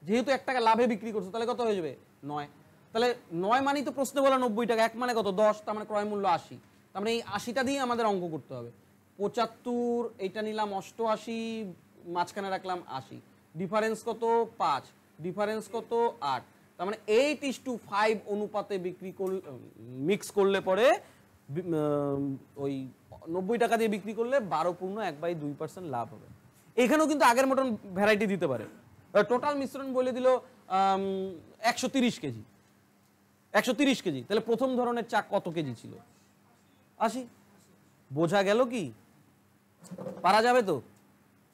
যেহেতু 1 টাকা লাভে বিক্রি করছো, তাহলে কত হয়ে যাবে? 9। তাহলে 9 মানেই তো প্রশ্নে বলা 90 টাকা, 1 মানে কত? 10। তার মানে ক্রয় মূল্য 80। তার মানে এই 80টা দিয়ে আমাদের অঙ্ক করতে হবে। 75, এটা নিলাম 88, মাঝখানে রাখলাম 80। ডিফারেন্স কত? 5। ডিফারেন্স কত? 8। তার মানে 8:5 অনুপাতে বিক্রি করলে, মিক্স করলে পরে ওই 90 টাকা দিয়ে বিক্রি করলে 12.1/2% লাভ হবে। এখানেও কিন্তু আগের মতন ভ্যারাইটি দিতে পারে। টোটাল মিশ্রণ বলে দিল 130 কেজি, 130 কেজি। তাহলে প্রথম ধরনের চা কত কেজি ছিল? 80। বোঝা গেল কি? পারা যাবে তো?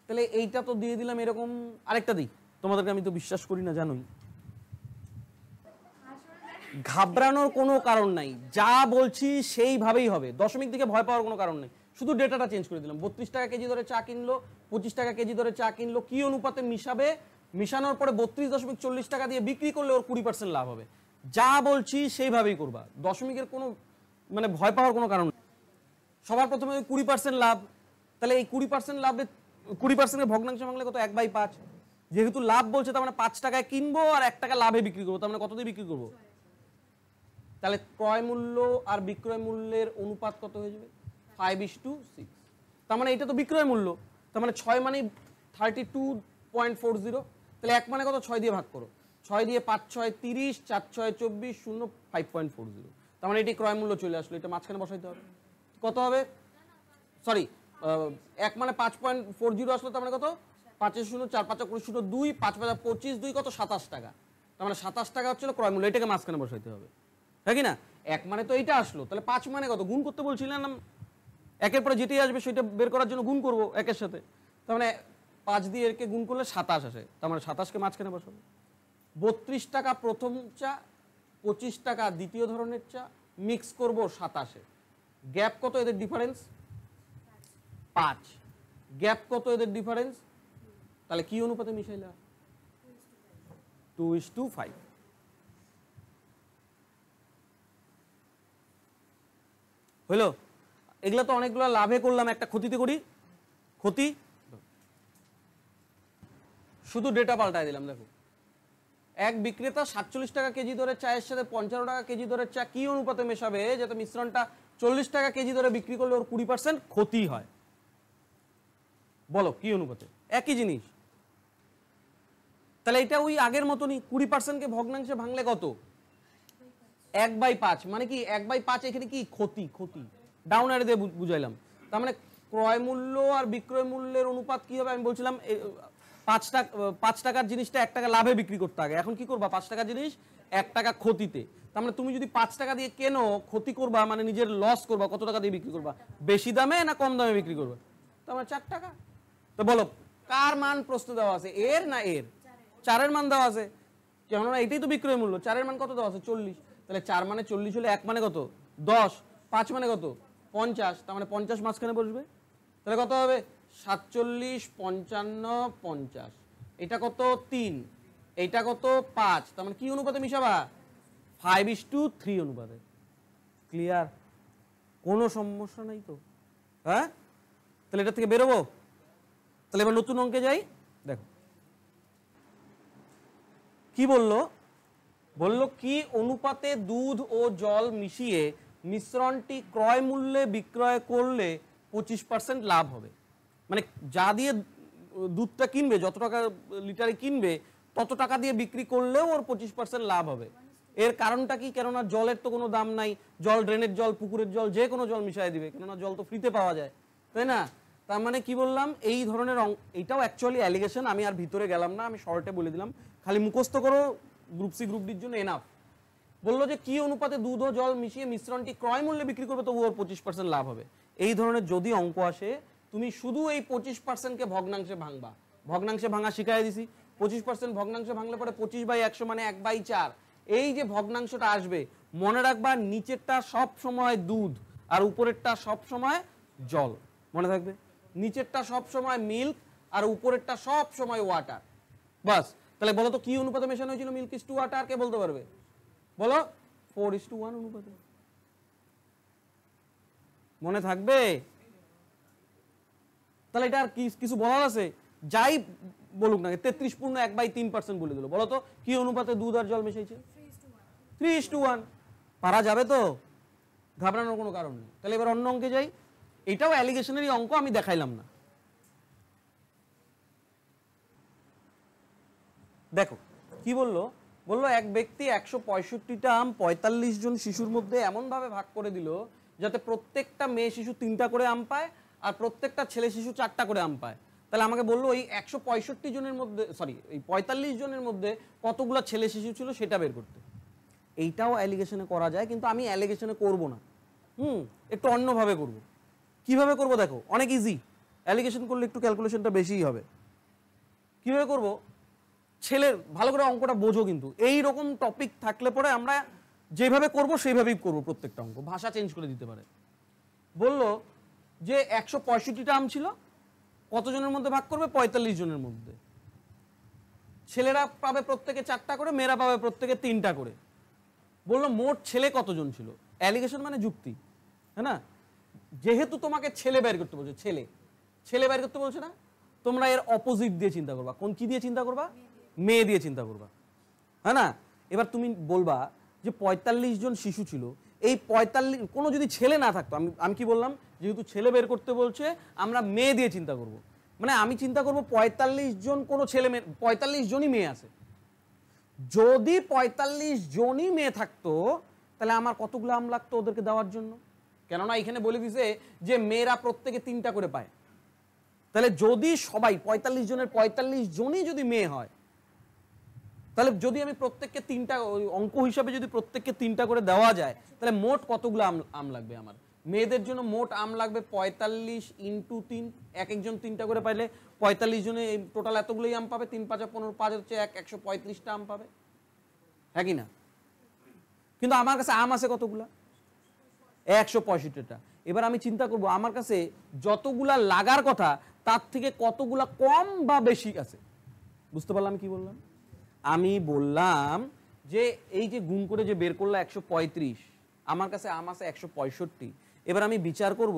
তাহলে এইটা তো দিয়ে দিলাম। এরকম আরেকটা দিই, তোমাদেরকে আমি তো বিশ্বাস করি না জানোই। ঘাবড়ানোর কোনো কারণ নাই, যা বলছি সেইভাবেই হবে। দশমিক দিকে ভয় পাওয়ার কোনো কারণ নেই, শুধু ডেটাটা চেঞ্জ করে দিলাম। 32 টাকা কেজি ধরে চা কিনলো, 25 টাকা কেজি ধরে চা কিনলো, কি অনুপাতে মিশাবে, মিশানোর পরে 32.40 টাকা দিয়ে বিক্রি করলে ওর 20% লাভ হবে। যা বলছি সেইভাবেই করবা, দশমিকের কোনো মানে ভয় পাওয়ার কোনো কারণ নেই। সবার প্রথমে 20% লাভ, তাহলে এই 20% লাভে 20% ভগ্নাংশে ভাঙলে কত, 1/5। যেহেতু লাভ বলছে তার মানে 5 টাকায় কিনবো আর 1 টাকা লাভে বিক্রি করবো, তার মানে কত দিয়ে বিক্রি করবো? তাহলে ক্রয় মূল্য আর বিক্রয় মূল্যের অনুপাত কত হয়ে যাবে? 5:6। তার মানে এটা তো বিক্রয় মূল্য, তার মানে 6 মানে 32.40। তাহলে 1 মানে কত? 6 দিয়ে ভাগ করো, 6 দিয়ে 5 6 30, 4 6 24, 0 5.40। তার মানে এটি ক্রয় মূল্য চলে আসলো, এটা মাঝখানে বসাইতে হবে। কত হবে? সরি, 1 মানে 5.40 আসলো, তার মানে কত? 5 0 4 5 20 0 2 5 5 25 2 কত? 27 টাকা। তার মানে 27 টাকা হচ্ছিল ক্রয় মূল্য, এটাকে মাঝখানে বসাইতে হবে, তাই কি না? 1 মানে তো এইটা আসলো, তাহলে 5 মানে কত? গুণ করতে বলছিলাম, একের পরে যেটাই আসবে সেটা বের করার জন্য গুণ করব একের সাথে। তার মানে 5 দিয়ে এরকে গুণ করলে 27 আসে, তার মানে 27কে মাঝখানে বসাবো। 32 টাকা প্রথম চা, 25 টাকা দ্বিতীয় ধরনের চা, মিক্স করব 27-এ। গ্যাপ কত এদের ডিফারেন্স? 5। গ্যাপ কত এদের ডিফারেন্স? তাহলে কি অনুপাতে মিশাইলা? 2:5। হইলো? এগুলা তো অনেকগুলো লাভে করলাম, একটা ক্ষতিতে করি। ক্ষতি শুধু ডেটা পাল্টায় দিলাম। দেখো, এক বিক্রেতা 47 টাকা কেজি দরের চায়ের সাথে 55 টাকা কেজি দরের চা কি অনুপাতে মেশাবে যাতে মিশ্রণটা 40 টাকা কেজি দরে বিক্রি করলে ওর 20% ক্ষতি হয়? বলো কি অনুপাতে? একই জিনিস। তাহলে এটা ওই আগের মতনই, 20%কে ভগ্নাংশে ভাঙলে কত? 1/5। মানে কি 1/5? এখানে কি ক্ষতি? ক্ষতি ডাউন অ্যারো দিয়ে বুঝাইলাম। তার মানে ক্রয় মূল্য আর বিক্রয় মূল্যের অনুপাত কি হবে? আমি বলছিলাম 5 টাকার জিনিসটা 1 টাকা লাভে বিক্রি করতে হবে। এখন কি করবা? 5 টাকার জিনিস 1 টাকা ক্ষতিতে। তার মানে তুমি যদি 5 টাকা দিয়ে কেনো, ক্ষতি করবা মানে নিজের লস করবা। কত টাকা দিয়ে বিক্রি করবা? বেশি দামে না কম দামে বিক্রি করবা? তার মানে 4 টাকা। তো বলো কার মান প্রশ্ন দেওয়া আছে, এর না এর? 4-এর মান দেওয়া আছে, কেননা এটাই তো বিক্রয় মূল্য। 4-এর মান কত দেওয়া আছে? 40। তাহলে 4 মানে 40 হলে 1 মানে কত? 10। 5 মানে কত? 50। তার মানে 50 মাঝখানে বসবে। তাহলে কত হবে? 47 55 50। এটা কত? 3। এইটা কত? 5। তার মানে কি অনুপাতে মিশাবা? 5:3 অনুপাতে। ক্লিয়ার? কোনো সমস্যা নাই তো? হ্যাঁ, তাহলে এটা থেকে বেরোবো। তাহলে এবার নতুন অঙ্কে যাই। দেখো কি বললো, বললো কি অনুপাতে দুধ ও জল মিশিয়ে মিশ্রণটি ক্রয় মূল্যে বিক্রয় করলে 25% লাভ হবে। মানে যা দিয়ে দুধটা কিনবে, যত টাকা লিটারে কিনবে, তত টাকা দিয়ে বিক্রি করলেও ওর 25% লাভ হবে। এর কারণটা কি? কেননা জলের তো কোনো দাম নাই, জল ড্রেনের জল, পুকুরের জল, যে কোনো জল মিশিয়ে দিবে, কেননা জল তো ফ্রিতে পাওয়া যায়, তাই না? তার মানে কি বললাম, এই ধরনের এইটাও অ্যাকচুয়ালি অ্যালিগেশন, আমি আর ভিতরে গেলাম না, আমি শর্টে বলে দিলাম, খালি মুখস্থ করো, গ্রুপ সি গ্রুপ ডির জন্য এনাফ। বললো যে কি অনুপাতে দুধ ও জল মিশিয়ে মিশ্রণটি ক্রয় মূল্যে বিক্রি করবে তবু ওর 25% লাভ হবে। এই ধরনের যদি অঙ্ক আসে, তুমি শুধু এই 25%কে ভগ্নাংশে ভাঙবা। ভগ্নাংশে ভাঙা শিখাই দিছি। 25% ভগ্নাংশে ভাঙলে পরে 25/100 মানে 1/4। এই যে ভগ্নাংশটা আসবে, মনে রাখবা নিচেরটা সব সময় দুধ আর উপরেরটা সব সময় জল। মনে থাকবে, নিচেরটা সব সময় মিল্ক আর উপরেরটা সব সময় ওয়াটার। বাস। তাহলে বলো তো কি অনুপাতে মেশানো হয়েছিল মিল্ক ইস টু ওয়াটার? কে বলতে পারবে? বলো। 4:1 অনুপাতে। মনে থাকবে? তাহলে এটা আর কিছু বলার আছে? যাই বলুক না, 33 পূর্ণ 1/3% বলে দিল। বলো তো কি অনুপাতে দুধ আর জল মেশাইছে? 3:1। পারা যাবে তো? ঘাবড়ানোর কোনো কারণ নেই। তাহলে এবার অন্য অঙ্কে যাই। এটাও অ্যালিগেশনেরই অঙ্ক, আমি দেখাইলাম না। দেখো কি বললো, বললো এক ব্যক্তি 165টা আম 45 জন শিশুর মধ্যে এমনভাবে ভাগ করে দিল যাতে প্রত্যেকটা মেয়ে শিশু 3টা করে আম পায় আর প্রত্যেকটা ছেলে শিশু 4টা করে আম পায়। তাহলে আমাকে বললো এই 165 জনের মধ্যে, সরি এই 45 জনের মধ্যে কতগুলো ছেলে শিশু ছিল সেটা বের করতে। এইটাও অ্যালিগেশনে করা যায়, কিন্তু আমি অ্যালিগেশনে করব না, একটু অন্যভাবে করব। কিভাবে করব দেখো, অনেক ইজি। অ্যালিগেশন করলে একটু ক্যালকুলেশনটা বেশিই হবে। কিভাবে করব? ছেলের ভালো করে অঙ্কটা বোঝো, কিন্তু এই রকম টপিক থাকলে পরে আমরা যেভাবে করব সেইভাবেই করব প্রত্যেকটা অঙ্ক, ভাষা চেঞ্জ করে দিতে পারে। বলল যে 165টা আম ছিল, কতজনের মধ্যে ভাগ করবে? 45 জনের মধ্যে। ছেলেরা পাবে প্রত্যেকে 4টা করে, মেয়েরা পাবে প্রত্যেকে 3টা করে। বললো মোট ছেলে কতজন ছিল? অ্যালিগেশন মানে যুক্তি, হ্যাঁ না? যেহেতু তোমাকে ছেলে বের করতে বলছে, ছেলে ছেলে বের করতে বলছে না, তোমরা এর অপোজিট দিয়ে চিন্তা করবা। কোন কি দিয়ে চিন্তা করবা? মেয়ে দিয়ে চিন্তা করবা, হ্যাঁ না? এবার তুমি বলবা যে ৪৫ জন শিশু ছিল, এই ৪৫ কোনো যদি ছেলে না থাকতো, আমি কি বললাম, যেহেতু ছেলে বের করতে বলছে আমরা মেয়ে দিয়ে চিন্তা করব। মানে আমি চিন্তা করব ৪৫ জন কোনো ছেলে মেয়ে, ৪৫ জনই মেয়ে আছে। যদি ৪৫ জনই মেয়ে থাকতো তাহলে আমার কতগুলো আম লাগতো ওদেরকে দেওয়ার জন্য? কেননা এখানে বলে দিছে যে মেয়েরা প্রত্যেকে ৩টা করে পায়। তাহলে যদি সবাই ৪৫ জনের ৪৫ জনই যদি মেয়ে হয়, তাহলে যদি আমি প্রত্যেককে 3টা অঙ্ক হিসাবে যদি প্রত্যেককে 3টা করে দেওয়া যায়, তাহলে মোট কতগুলো আম লাগবে আমার? মেয়েদের জন্য মোট আম লাগবে ৪৫ ইন্টু ৩, এক একজন 3টা করে পাইলে ৪৫ জনে টোটাল এতগুলোই আম পাবে। ৩ ৫ 15, 5 হচ্ছে ১৩৫টা আম পাবে, হ্যাঁ কি না? কিন্তু আমার কাছে আম আছে কতগুলা? ১৬৫টা। এবার আমি চিন্তা করব আমার কাছে যতগুলা লাগার কথা তার থেকে কতগুলা কম বা বেশি আছে। বুঝতে পারলাম কি বললাম? আমি বললাম যে এই যে গুণ করে যে বের করলা ১৩৫, আমার কাছে আম আছে ১৬৫। এবার আমি বিচার করব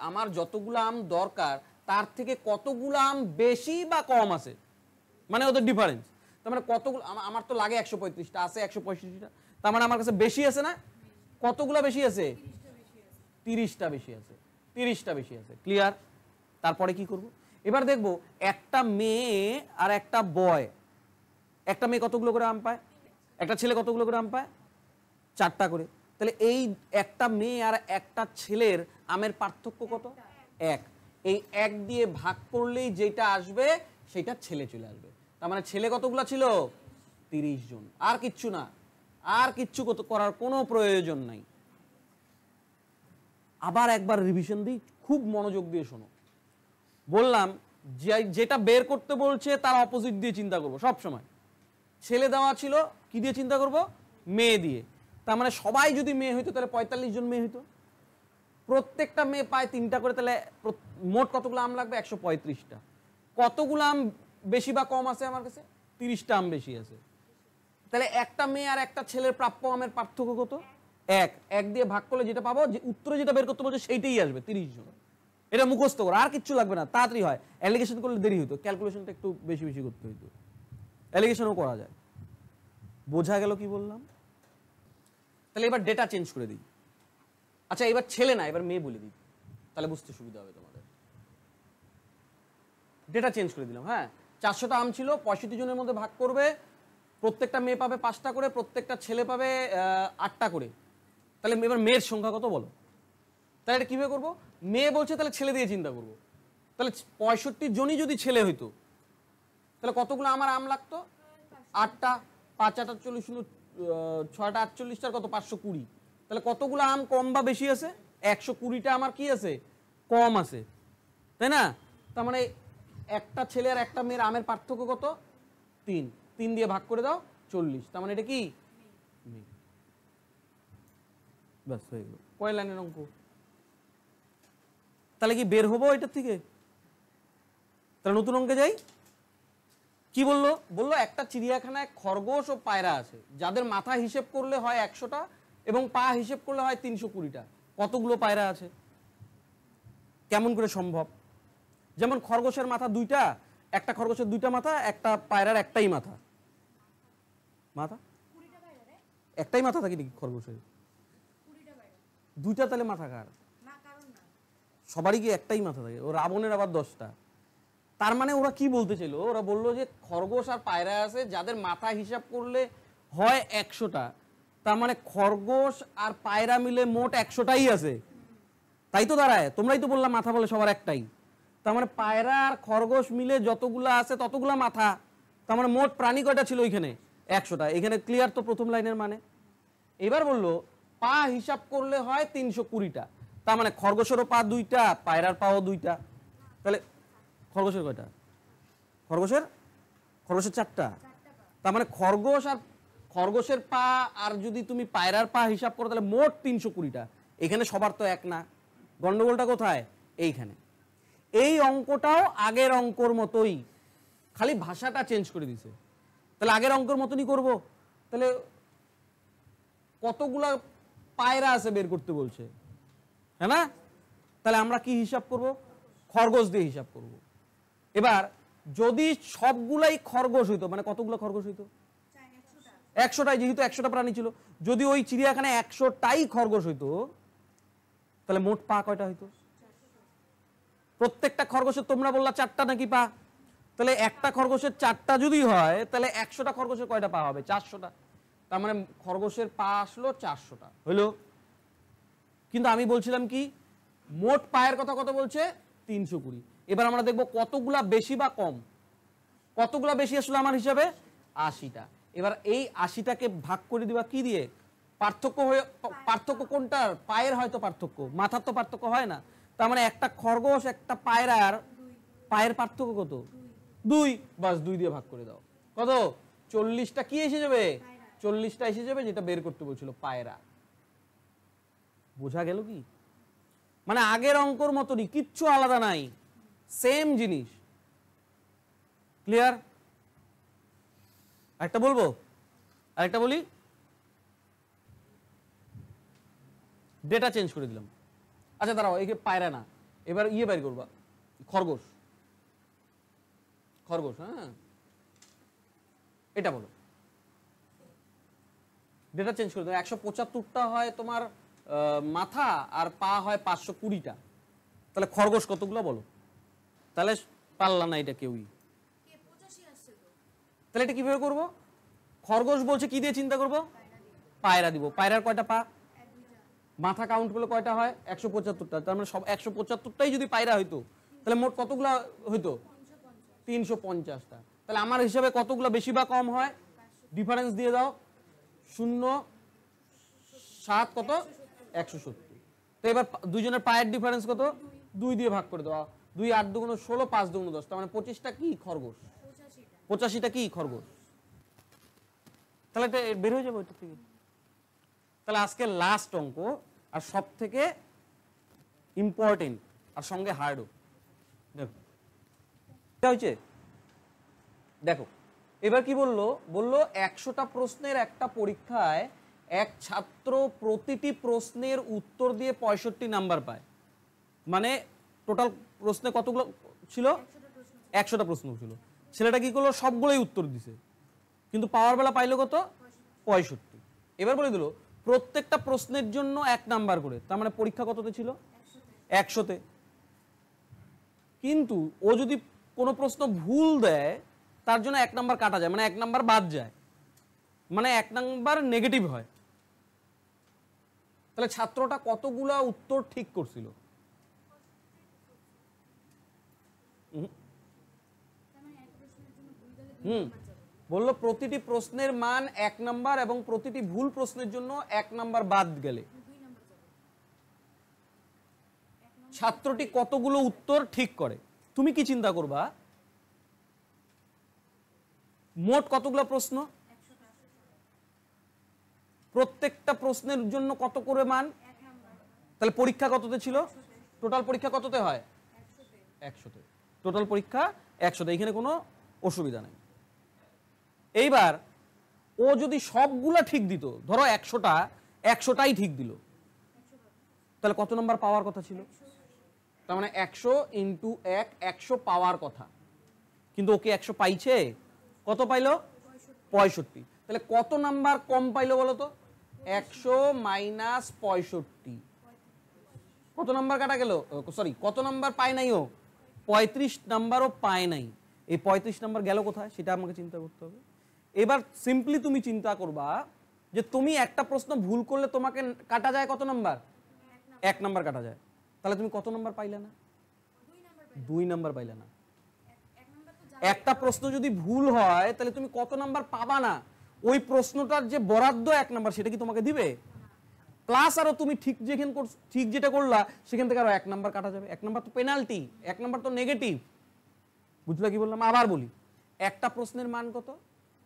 আমার যতগুলো আম দরকার তার থেকে কতগুলো আম বেশি বা কম আছে, মানে ওদের ডিফারেন্স। তার মানে কতগুলো আমার তো লাগে ১৩৫টা, আছে ১৬৫টা, তার মানে আমার কাছে বেশি আছে না? কতগুলো বেশি আছে? ৩০টা বেশি আছে, ৩০টা বেশি আছে। ক্লিয়ার? তারপরে কি করব? এবার দেখব একটা মেয়ে আর একটা বয়, একটা মেয়ে কতগুলো করে আম পায়, একটা ছেলে কতগুলো করে আম পায়? 4টা করে। তাহলে এই একটা মেয়ে আর একটা ছেলের আমের পার্থক্য কত? 1। এই 1 দিয়ে ভাগ করলেই যেটা আসবে সেটা ছেলে চলে আসবে। তার মানে ছেলে কতগুলো ছিল? 30 জন। আর কিচ্ছু না, আর কিচ্ছু করার কোনো প্রয়োজন নাই। আবার একবার রিভিশন দিই, খুব মনোযোগ দিয়ে শোনো। বললাম যেটা বের করতে বলছে তার অপোজিট দিয়ে চিন্তা করবো সব সময়। ছেলে দেওয়া ছিল, কি দিয়ে চিন্তা করব? মেয়ে দিয়ে। তার মানে সবাই যদি মেয়ে হইতো তাহলে ৪৫ জন মেয়ে হইতো, প্রত্যেকটা মেয়ে পায় 3টা করে, তাহলে মোট কতগুলো আম লাগবে? ১৩৫টা। কতগুলো আম বেশি বা কম আছে আমার কাছে? 30টা আম বেশি আছে। তাহলে একটা মেয়ে আর একটা ছেলের প্রাপ্য আমের পার্থক্য কত? 1। 1 দিয়ে ভাগ করলে যেটা পাবো, যে উত্তরে যেটা বের করতে বলছে সেইটাই আসবে, 30 জন। এটা মুখস্থ করো, আর কিচ্ছু লাগবে না, তাড়াতাড়ি হয়। অ্যালিগেশন করলে দেরি হইতো, ক্যালকুলেশনটা একটু বেশি বেশি করতে হইতো। অ্যালিগেশনও করা যায়। বোঝা গেল কি বললাম? তাহলে এবার ডেটা চেঞ্জ করে দিই। আচ্ছা এবার ছেলে না, এবার মেয়ে বলে দিই, তাহলে বুঝতে সুবিধা হবে তোমাদের। ডেটা চেঞ্জ করে দিলাম। হ্যাঁ, 400টা আম ছিল, 65 জনের মধ্যে ভাগ করবে, প্রত্যেকটা মেয়ে পাবে 5টা করে, প্রত্যেকটা ছেলে পাবে 8টা করে। তাহলে এবার মেয়ের সংখ্যা কত বলো? তাহলে এটা কিভাবে করবো? মেয়ে বলছে তাহলে ছেলে দিয়ে চিন্তা করবো। তাহলে 65 জনই যদি ছেলে হইতো তাহলে কতগুলো আমার আম লাগতো? 8টা। 5 8 48, 6টা 48, কত? 520। তাহলে কতগুলো আম কম বা বেশি আছে? 120টা আমার কি আছে? কম আছে, তাই না? তার মানে একটা ছেলে আর একটা মেয়ের আমের পার্থক্য কত? 3। 3 দিয়ে ভাগ করে দাও 40। তার মানে এটা কি? ব্যাস হয়ে গেল। কয় লাইনের অঙ্ক? তাহলে কি বের হবো এটার থেকে? তাহলে নতুন অঙ্কে যাই। কি বললো? বললো একটা চিড়িয়াখানায় খরগোশ ও পায়রা আছে, যাদের মাথা হিসেব করলে হয় 100টা এবং পা হিসেব করলে হয় 320টা। কতগুলো পায়রা আছে? কেমন করে সম্ভব? যেমন খরগোশের মাথা 2টা, একটা খরগোশের 2টা মাথা, একটা পায়রার একটাই মাথা। মাথা একটাই মাথা থাকে নাকি খরগোশের? 2টা, তাহলে মাথা কার? সবারই কি একটাই মাথা থাকে? ও রাবণের আবার 10টা। তার মানে ওরা কি বলতে চাইলো? ওরা বললো যে খরগোশ আর পায়রা আছে যাদের মাথা হিসাব করলে হয় 100টা, তার মানে খরগোশ আর পায়রা মিলে মোট 100টাই আছে, তাই তো দাঁড়ায়? তোমরাই তো বললাম মাথা বলে সবার একটাই। তার মানে পায়রা আর খরগোশ মিলে যতগুলা আছে ততগুলা মাথা, তার মানে মোট প্রাণী কয়টা ছিল ওইখানে? 100টা। এখানে ক্লিয়ার তো প্রথম লাইনের মানে। এবার বললো পা হিসাব করলে হয় 320টা, তার মানে খরগোশেরও পা 2টা, পায়রার পাও 2টা। তাহলে খরগোশের কয়টা? খরগোশের 4টা। তার মানে খরগোশের পা আর যদি তুমি পায়রার পা হিসাব করো তাহলে মোট 320টা। এখানে সবার তো এক না, গন্ডগোলটা কোথায়? এইখানে। এই অঙ্কটাও আগের অঙ্কর মতোই, খালি ভাষাটা চেঞ্জ করে দিছে। তাহলে আগের অঙ্কর মতনই করব। তাহলে কতগুলা পায়রা আছে বের করতে বলছে, হ্যাঁ না? তাহলে আমরা কি হিসাব করব? খরগোশ দিয়ে হিসাব করব। এবার যদি সবগুলাই খরগোশ হইতো, মানে কতগুলো খরগোশ হইতো? 100টাই, যেহেতু 100টা প্রাণী ছিল। যদি ওই চিড়িয়াখানায় 100টাই খরগোশ হইতো, তাহলে মোট পা কয়টা হইতো? প্রত্যেকটা খরগোশের তোমরা বললা 4টা নাকি পা, তাহলে একটা খরগোশের 4টা যদি হয়, তাহলে 100টা খরগোশের কয়টা পা হবে? 400টা। তার মানে খরগোশের পা আসলো 400টা, হইলো। কিন্তু আমি বলছিলাম কি, মোট পায়ের কথা কত বলছে? 320। এবার আমরা দেখবো কতগুলা বেশি বা কম। কতগুলা বেশি আসলো আমার হিসাবে? 80টা। এবার এই 80টাকে ভাগ করে দিবা কি দিয়ে? পার্থক্য কোনটার? পায়ের হয়তো পার্থক্য, মাথার তো পার্থক্য হয় না। তার মানে একটা খরগোশ একটা পায়রার পায়ের পার্থক্য কত? 2। বাস 2 দিয়ে ভাগ করে দাও। কত? 40টা কি এসে যাবে? 40টা এসে যাবে, যেটা বের করতে বলছিল পায়রা। বোঝা গেল কি? মানে আগের অঙ্কর মতনই, কিচ্ছু আলাদা নাই, সেম জিনিস। ক্লিয়ার? আরেকটা বলবো, আরেকটা বলি। ডেটা চেঞ্জ করে দিলাম। আচ্ছা দাঁড়াও, এই পায়রা না, এবার ইয়ে বের করবা, খরগোশ। খরগোশ, হ্যাঁ, এটা বলো। ডেটা চেঞ্জ করে দাও। 175টা হয় তোমার মাথা, আর পা হয় 520টা। তাহলে খরগোশ কতগুলো বলো? তাহলে পারলা না এটা কেউই। তাহলে এটা কিভাবে করবো? খরগোশ বলছে কি দিয়ে চিন্তা করবো? পায়রা দিব। পায়রার কয়টা পা? মাথা কাউন্ট করলে কয়টা হয়? 175টা। তার মানে সব 175টাই যদি পায়রা হইতো, তাহলে মোট কতগুলা হইতো? 350টা। তাহলে আমার হিসাবে কতগুলো বেশি বা কম হয়? ডিফারেন্স দিয়ে দাও। 0, 7 কত? 170। তো এবার দুইজনের পায়ের ডিফারেন্স কত? 2 দিয়ে ভাগ করে দেওয়া। 2 8 2 16, 5 2 10। তার মানে 25টা কি খরগোশ? 85টা কি খরগোশ? তাহলে এটা বের হয়ে যাবে ওইটা থেকে। তাহলে আজকে লাস্ট অঙ্ক, আর সব থেকে ইম্পর্টেন্ট, আর সঙ্গে হার্ডও। দেখো এটা হয়েছে, দেখো এবার কি বললো? বললো 100টা প্রশ্নের একটা পরীক্ষায় এক ছাত্র প্রতিটি প্রশ্নের উত্তর দিয়ে 65 নাম্বার পায়। মানে টোটাল প্রশ্নে কতগুলো ছিল? 100টা প্রশ্ন ছিল। ছেলেটা কি করলো? সবগুলোই উত্তর দিছে, কিন্তু পাওয়ার বেলা পাইলো কত? 65। এবার বলে দিল প্রত্যেকটা প্রশ্নের জন্য 1 নাম্বার করে। তার মানে পরীক্ষা কততে ছিল? 100তে। কিন্তু ও যদি কোনো প্রশ্ন ভুল দেয়, তার জন্য 1 নাম্বার কাটা যায়, মানে 1 নাম্বার বাদ যায়, মানে 1 নাম্বার নেগেটিভ হয়। তাহলে ছাত্রটা কতগুলা উত্তর ঠিক করছিল? বললো প্রতিটি প্রশ্নের মান 1 নাম্বার, এবং প্রতিটি ভুল প্রশ্নের জন্য 1 নাম্বার বাদ গেলে ছাত্রটি কতগুলো উত্তর ঠিক করে। তুমি কি চিন্তা করবা? মোট কতগুলো প্রশ্ন? প্রত্যেকটা প্রশ্নের জন্য কত করে মান? তাহলে পরীক্ষা কততে ছিল? টোটাল পরীক্ষা কততে হয়? 100তে। টোটাল পরীক্ষা 100তে, এখানে কোনো অসুবিধা নেই। এইবার ও যদি সবগুলা ঠিক দিত, ধরো 100টাই ঠিক দিল, তাহলে কত নাম্বার পাওয়ার কথা ছিল? তার মানে 100 × 1, 100 পাওয়ার কথা। কিন্তু ওকে 100 পাইছে? কত পাইলো? 65। তাহলে কত নাম্বার কম পাইলো বলো তো? 100 - 65। কত নাম্বার কাটা গেল? সরি, কত নাম্বার পায় নাই ও? 35 নাম্বারও পায় নাই। এই 35 নাম্বার গেল কোথায়, সেটা আমাকে চিন্তা করতে হবে। এবার সিম্পলি তুমি চিন্তা করবা যে তুমি একটা প্রশ্ন ভুল করলে তোমাকে কাটা যায় কত নাম্বার? 1 নাম্বার কাটা যায়। তাহলে তুমি কত নাম্বার পাইলে না? 2 নাম্বার পাইলে না। একটা প্রশ্ন যদি ভুল হয়, তাহলে তুমি কত নাম্বার পাবা না? ওই প্রশ্নটার যে বরাদ্দ 1 নাম্বার, সেটা কি তোমাকে দিবে? প্লাস আরো তুমি ঠিক যেটা করলা, সেখান থেকে আরো 1 নাম্বার কাটা যাবে। 1 নাম্বার তো পেনাল্টি, 1 নাম্বার তো নেগেটিভ। বুঝলা কি বললাম? আবার বলি, একটা প্রশ্নের মান কত?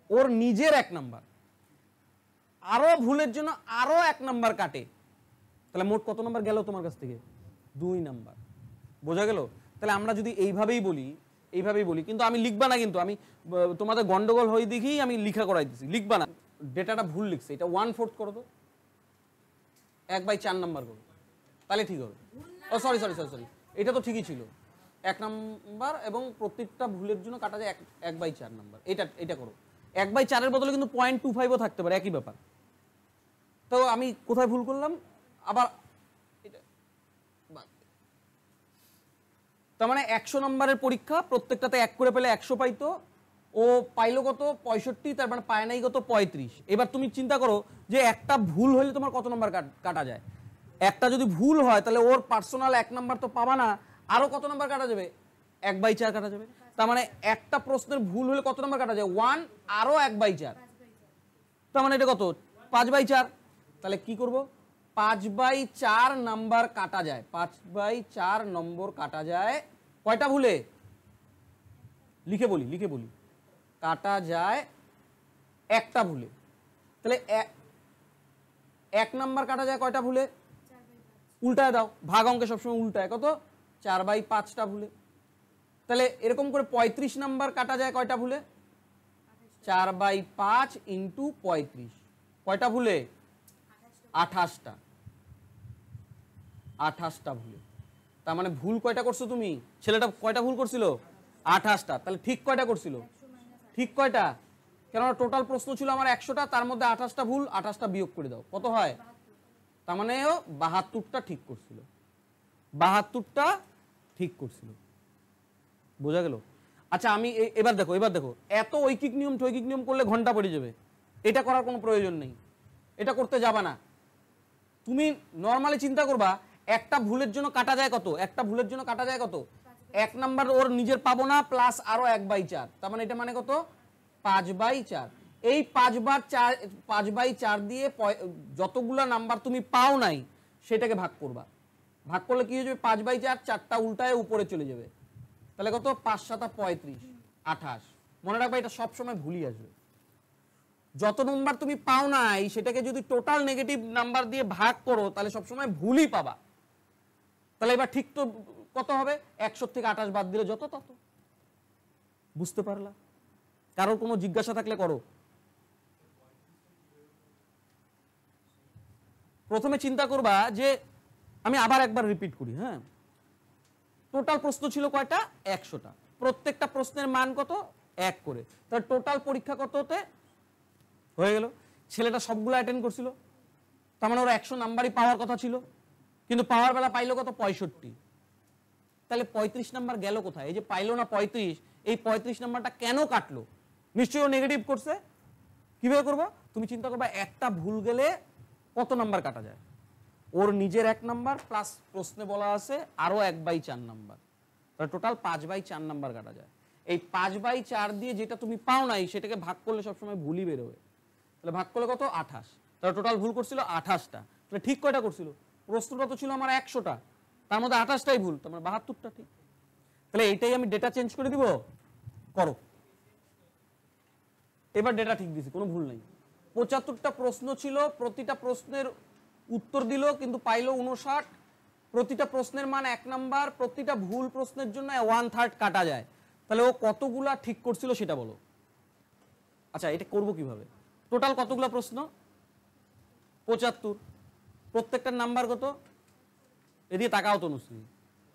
ওর নিজের 1 নাম্বার, আরো ভুলের জন্য আরো 1 নাম্বার কাটে। তাহলে মোট কত নাম্বার গেল তোমার কাছ থেকে? 2 নাম্বার। বোঝা গেল? তাহলে আমরা যদি এইভাবেই বলি, কিন্তু আমি লিখবা না, কিন্তু আমি তোমাদের গন্ডগোল হয়ে দেখেই আমি লিখা করাই দিচ্ছি, লিখবা না। ডেটাটা ভুল লিখছে, এটা 1/4 করো তো, 1/4 নাম্বার করো, তাহলে ঠিক হবে। ও সরি সরি সরি সরি, এটা তো ঠিকই ছিল 1 নাম্বার, এবং প্রত্যেকটা ভুলের জন্য কাটা যায় 1/4 নাম্বার। এটা করো, 1/4 বদলে কিন্তু 0.25ও থাকতে পারে, একই ব্যাপার। তো আমি কোথায় ভুল করলাম আবার, তার মানে 100 নম্বরের পরীক্ষা, প্রত্যেকটাতে 1 করে পেলে 100 পাইতো, ও পাইলো কত 65, তার মানে পায় নাই কত 35। এবার তুমি চিন্তা করো যে একটা ভুল হলে তোমার কত নম্বর কাটা যায়। একটা যদি ভুল হয় তাহলে ওর পার্সোনাল 1 নাম্বার তো পাবা না, আরো কত নাম্বার কাটা যাবে, 1/4 কাটা যাবে। তার মানে একটা প্রশ্নের ভুল হলে কত নাম্বার কাটা যায়, 1 আরো 1/4, তার মানে এটা কত 5/4। তাহলে কি করব, 5/4 নাম্বার কাটা যায়, 5/4 নম্বর কাটা যায় কয়টা ভুলে, লিখে বলি কাটা যায় একটা ভুলে। তাহলে 1 নাম্বার কাটা যায় কয়টা ভুলে, উল্টায় দাও, ভাগ অঙ্কে সবসময় উল্টায়, কত 4/5টা ভুলে। তাহলে এরকম করে 35 নাম্বার কাটা যায় কয়টা ভুলে, 4/5 ইন্টু 35, কয়টা ভুলে, 28টা ভুলে। তার মানে ভুল কয়টা করছো তুমি, ছেলেটা কয়টা ভুল করছিল, 28টা। তাহলে ঠিক কয়টা করছিল, ঠিক কয়টা, কেননা টোটাল প্রশ্ন ছিল আমার 100টা, তার মধ্যে 28টা ভুল, 28টা বিয়োগ করে দাও, কত হয়, তার মানে ও 72টা ঠিক করছিল, 72টা ঠিক করছিল। বোঝা গেল? আচ্ছা আমি এবার দেখো এত ঐকিক নিয়ম ঠৈকিক নিয়ম করলে ঘন্টা পড়ে যাবে, এটা করার কোনো প্রয়োজন নেই, এটা করতে যাবা না। তুমি নর্মালি চিন্তা করবা একটা ভুলের জন্য কাটা যায় কত, একটা ভুলের জন্য কাটা যায় কত, 1 নাম্বার ওর নিজের পাবো না, প্লাস আরো 1/4, তার মানে এটা মানে কত 5/4। এই 5/4 দিয়ে যতগুলা নাম্বার তুমি পাও নাই সেটাকে ভাগ করবা, ভাগ করলে কি হয়ে যাবে, 5/4, 4টা উল্টায় উপরে চলে যাবে, তাহলে কত 5 7 35, 28। মনে রাখবা এটা সবসময় ভুলই আসবে, যত নাম্বার তুমি পাও নাই সেটাকে যদি টোটাল নেগেটিভ নাম্বার দিয়ে ভাগ করো তাহলে সবসময় ভুলই পাবা। তাহলে এবার ঠিক তো কত হবে, 100 থেকে 28 বাদ দিলে যত তত। বুঝতে পারলা? কারোর কোনো জিজ্ঞাসা থাকলে করো। প্রথমে চিন্তা করবা যে, আমি আবার একবার রিপিট করি, হ্যাঁ, টোটাল প্রশ্ন ছিল কয়টা, 100টা, প্রত্যেকটা প্রশ্নের মান কত 1 করে, তাহলে টোটাল পরীক্ষা কত হতে হয়ে গেল। ছেলেটা সবগুলো অ্যাটেন্ড করছিল, তার মানে ওর 100 নাম্বারই পাওয়ার কথা ছিল, কিন্তু পাওয়ার বেলা পাইলো কত 65। তাহলে 35 নাম্বার গেল কোথায়, এই যে পাইলো না 35, এই 35 নাম্বারটা কেন কাটলো, নিশ্চয়ই ও নেগেটিভ করছে। কিভাবে করবো, তুমি চিন্তা করবা একটা ভুল গেলে কত নাম্বার কাটা যায়, ওর নিজের 1 নাম্বার প্লাস প্রশ্নে বলা আছে আরো 1/4 নাম্বার, তাহলে টোটাল 5/4 নাম্বার কাটা যায়। এই 5/4 দিয়ে যেটা তুমি পাও নাই সেটাকে ভাগ করলে সবসময় ভুলই বেরোবে, তাহলে ভাগ করলে কত 28, তাহলে টোটাল ভুল করছিল 28টা। তাহলে ঠিক কয়টা করছিল, প্রশ্নটা তো ছিল আমার 100টা, তার মধ্যে 28টাই ভুল, তার মানে 72টা ঠিক। তাহলে এইটাই আমি ডেটা চেঞ্জ করে দিব, করো। এবার ডেটা ঠিক দিছি, কোনো ভুল নাই। 75টা প্রশ্ন ছিল, প্রতিটা প্রশ্নের উত্তর দিল কিন্তু পাইলো 59, প্রতিটা প্রশ্নের মান 1 নাম্বার, প্রতিটা ভুল প্রশ্নের জন্য 1/3 কাটা যায়। তাহলে ও কতগুলা ঠিক করছিল সেটা বলো। আচ্ছা এটা করব কিভাবে, টোটাল কতগুলা প্রশ্ন 75, প্রত্যেকটার নাম্বার কত, এদিকে তাকাও তো নুসরি,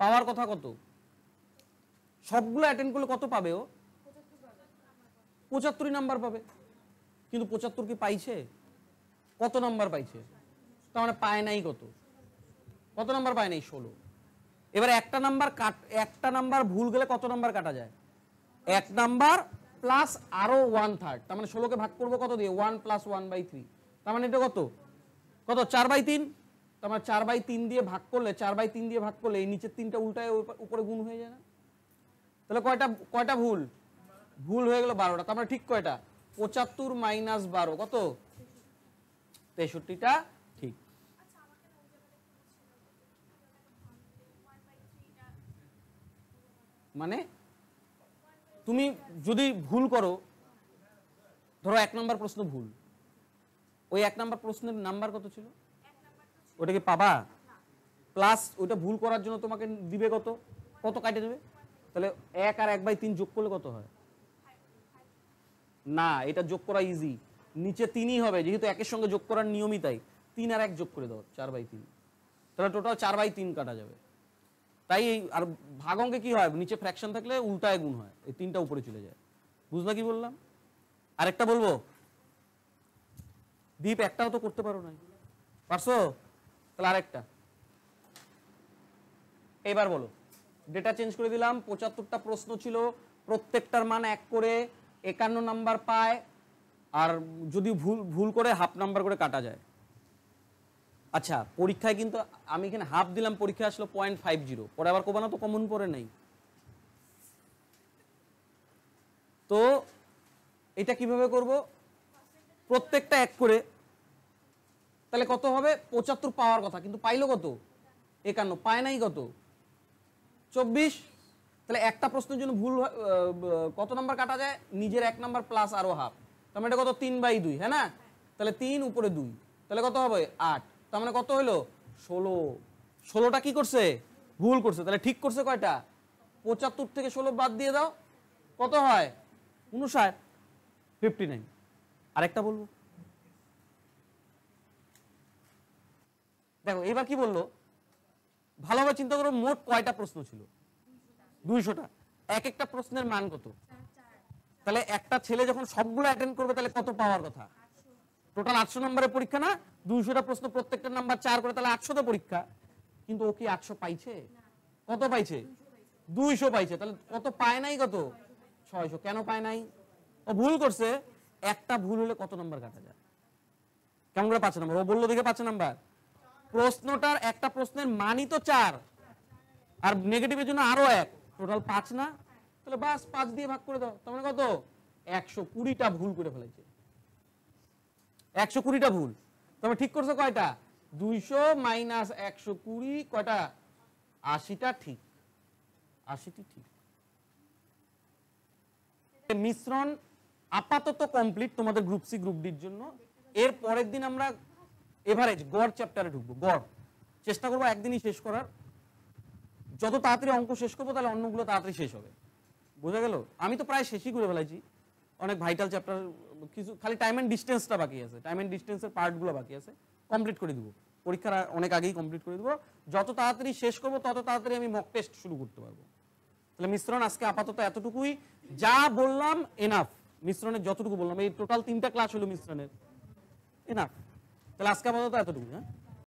পাওয়ার কথা কত, সবগুলো অ্যাটেন্ড করলে কত পাবে ও, 75 নাম্বার পাবে। কিন্তু 75 কি পাইছে, কত নাম্বার পাইছে, তার মানে পায় নাই কত নাম্বার পায় নাই, 16। এবার একটা নাম্বার ভুল গেলে কত নাম্বার কাটা যায়, 1 নাম্বার প্লাস আরো 1/3, তার মানে 16কে ভাগ করবো কত দিয়ে, 1 + 1/3, তার মানে এটা কত 4/3, তার মানে 4/3 দিয়ে ভাগ করলে এই নিচের 3টা উল্টায় উপরে গুণ হয়ে যায় না। তাহলে কয়টা ভুল হয়ে গেল 12টা, তার মানে ঠিক কয়টা, 75 - 12 কত 63টা ঠিক। মানে তুমি যদি ভুল করো, ধরো 1 নম্বর প্রশ্ন ভুল, ওই 1 নম্বর প্রশ্নের নাম্বার কত ছিল, ওটা কি পাবা, প্লাস ওইটা ভুল করার জন্য তোমাকে দিবে কত কাটে দেবে, তাহলে 1 আর 1/3 যোগ করলে কত হয়, না এটা যোগ করা ইজি, নিচে 3ই হবে, যেহেতু একের সঙ্গে যোগ করার নিয়মই তাই, 3 আর 1 যোগ করে দাও 4/3, তাহলে টোটাল 4/3 কাটা যাবে। তাই এই আর ভাগ অঙ্কে কি হয়, নিচে ফ্র্যাকশন থাকলে উল্টায় গুণ হয়, এই 3টা উপরে চলে যায়। বুঝলা কি বললাম? আরেকটা বলবো, দীপ একটাও তো করতে পারো না, পারছো? তাহলে আরেকটা, এবার বলো। ডেটা চেঞ্জ করে দিলাম, 75টা প্রশ্ন ছিল, প্রত্যেকটার মান 1 করে, 51 নাম্বার পায়, আর যদি ভুল করে হাফ নাম্বার করে কাটা যায়। আচ্ছা, পরীক্ষায় কিন্তু আমি এখানে হাফ দিলাম, পরীক্ষা আসলো 0.50, পরে আবার কোবানো তো কমন পড়ে নেই। তো এটা কিভাবে করব? প্রত্যেকটা 1 করে, তাহলে কত হবে? 75 পাওয়ার কথা, কিন্তু পাইলো কত? 51, পায় নাই কত? 24। তাহলে একটা প্রশ্নের জন্য ভুল কত নাম্বার কাটা যায়? নিজের 1 নাম্বার প্লাস আরো হাফ, তার মানে এটা কত? 3/2, হ্যাঁ না? তাহলে 3 উপরে 2, তাহলে কত হবে? 8। তার মানে কত হলো? 16। 16টা কি করছে? ভুল করছে। তাহলে ঠিক করছে কয়টা? 75 থেকে 16 বাদ দিয়ে দাও, কত হয়? 59, 59। আরেকটা বলবো, দেখো এবার কি বললো, ভালোভাবে চিন্তা করো, মোট কয়টা প্রশ্ন ছিল? 200টা। এক একটা প্রশ্নের মান কত? তাহলে একটা ছেলে যখন সবগুলো অ্যাটেন্ড করবে তাহলে কত পাওয়ার কথা? টোটাল 800 নম্বরের পরীক্ষা না? 200টা প্রশ্ন, প্রত্যেকটার নাম্বার 4 করে, তাহলে 800তে পরীক্ষা। কিন্তু ও কি 800 পাইছে? কত পাইছে? 200 পাইছে। তাহলে কত পায় নাই? কত? 600। কেন পায় নাই? ও ভুল করছে। একটা ভুল হলে কত নাম্বার কাটা যায়? কেমন করে 5 নাম্বার? ও বললো দেখে 5 নাম্বার। প্রশ্নটার একটা প্রশ্নের মানই তো 4, আর নেগেটিভের জন্য আরো 1, টোটাল 5 না? তাহলে বাস 5 দিয়ে ভাগ করে দাও, তার মানে কত? 120টা ভুল করে ফেলেছে। 120টা ভুল। তবে ঠিক করছো কয়টা? 200 মাইনাস 120, কয়টা? 80টা ঠিক। 80টি ঠিক। মিশ্রণ আপাতত কমপ্লিট তোমাদের গ্রুপ সি গ্রুপ ডির জন্য। এর পরের দিন আমরা এভারেজ গড় চ্যাপ্টারে ঢুকবো। গড় চেষ্টা করবো একদিনই শেষ করার। যত তাড়াতাড়ি অঙ্ক শেষ করবো তাহলে অন্যগুলো তাড়াতাড়ি শেষ হবে। বোঝা গেল? আমি তো প্রায় শেষই করে ফেলাইছি, অনেক ভাইটাল চ্যাপ্টার, কিছু খালি টাইম এন্ড ডিস্টেন্সটা বাকি আছে, টাইম এন্ড ডিস্টেন্সের পার্টগুলো বাকি আছে, কমপ্লিট করে দিব। পরীক্ষার অনেক আগেই কমপ্লিট করে দিব। যত তাড়াতাড়ি শেষ করবো তত তাড়াতাড়ি আমি মক টেস্ট শুরু করতে পারবো। তাহলে মিশ্রণ আজকে আপাতত এতটুকুই, যা বললাম এনাফ। মিশ্রণের যতটুকু বললাম, এই টোটাল 3টা ক্লাস হলো মিশ্রণের, এনাফ। তাহলে আজকে আপাতত এতটুকু। হ্যাঁ।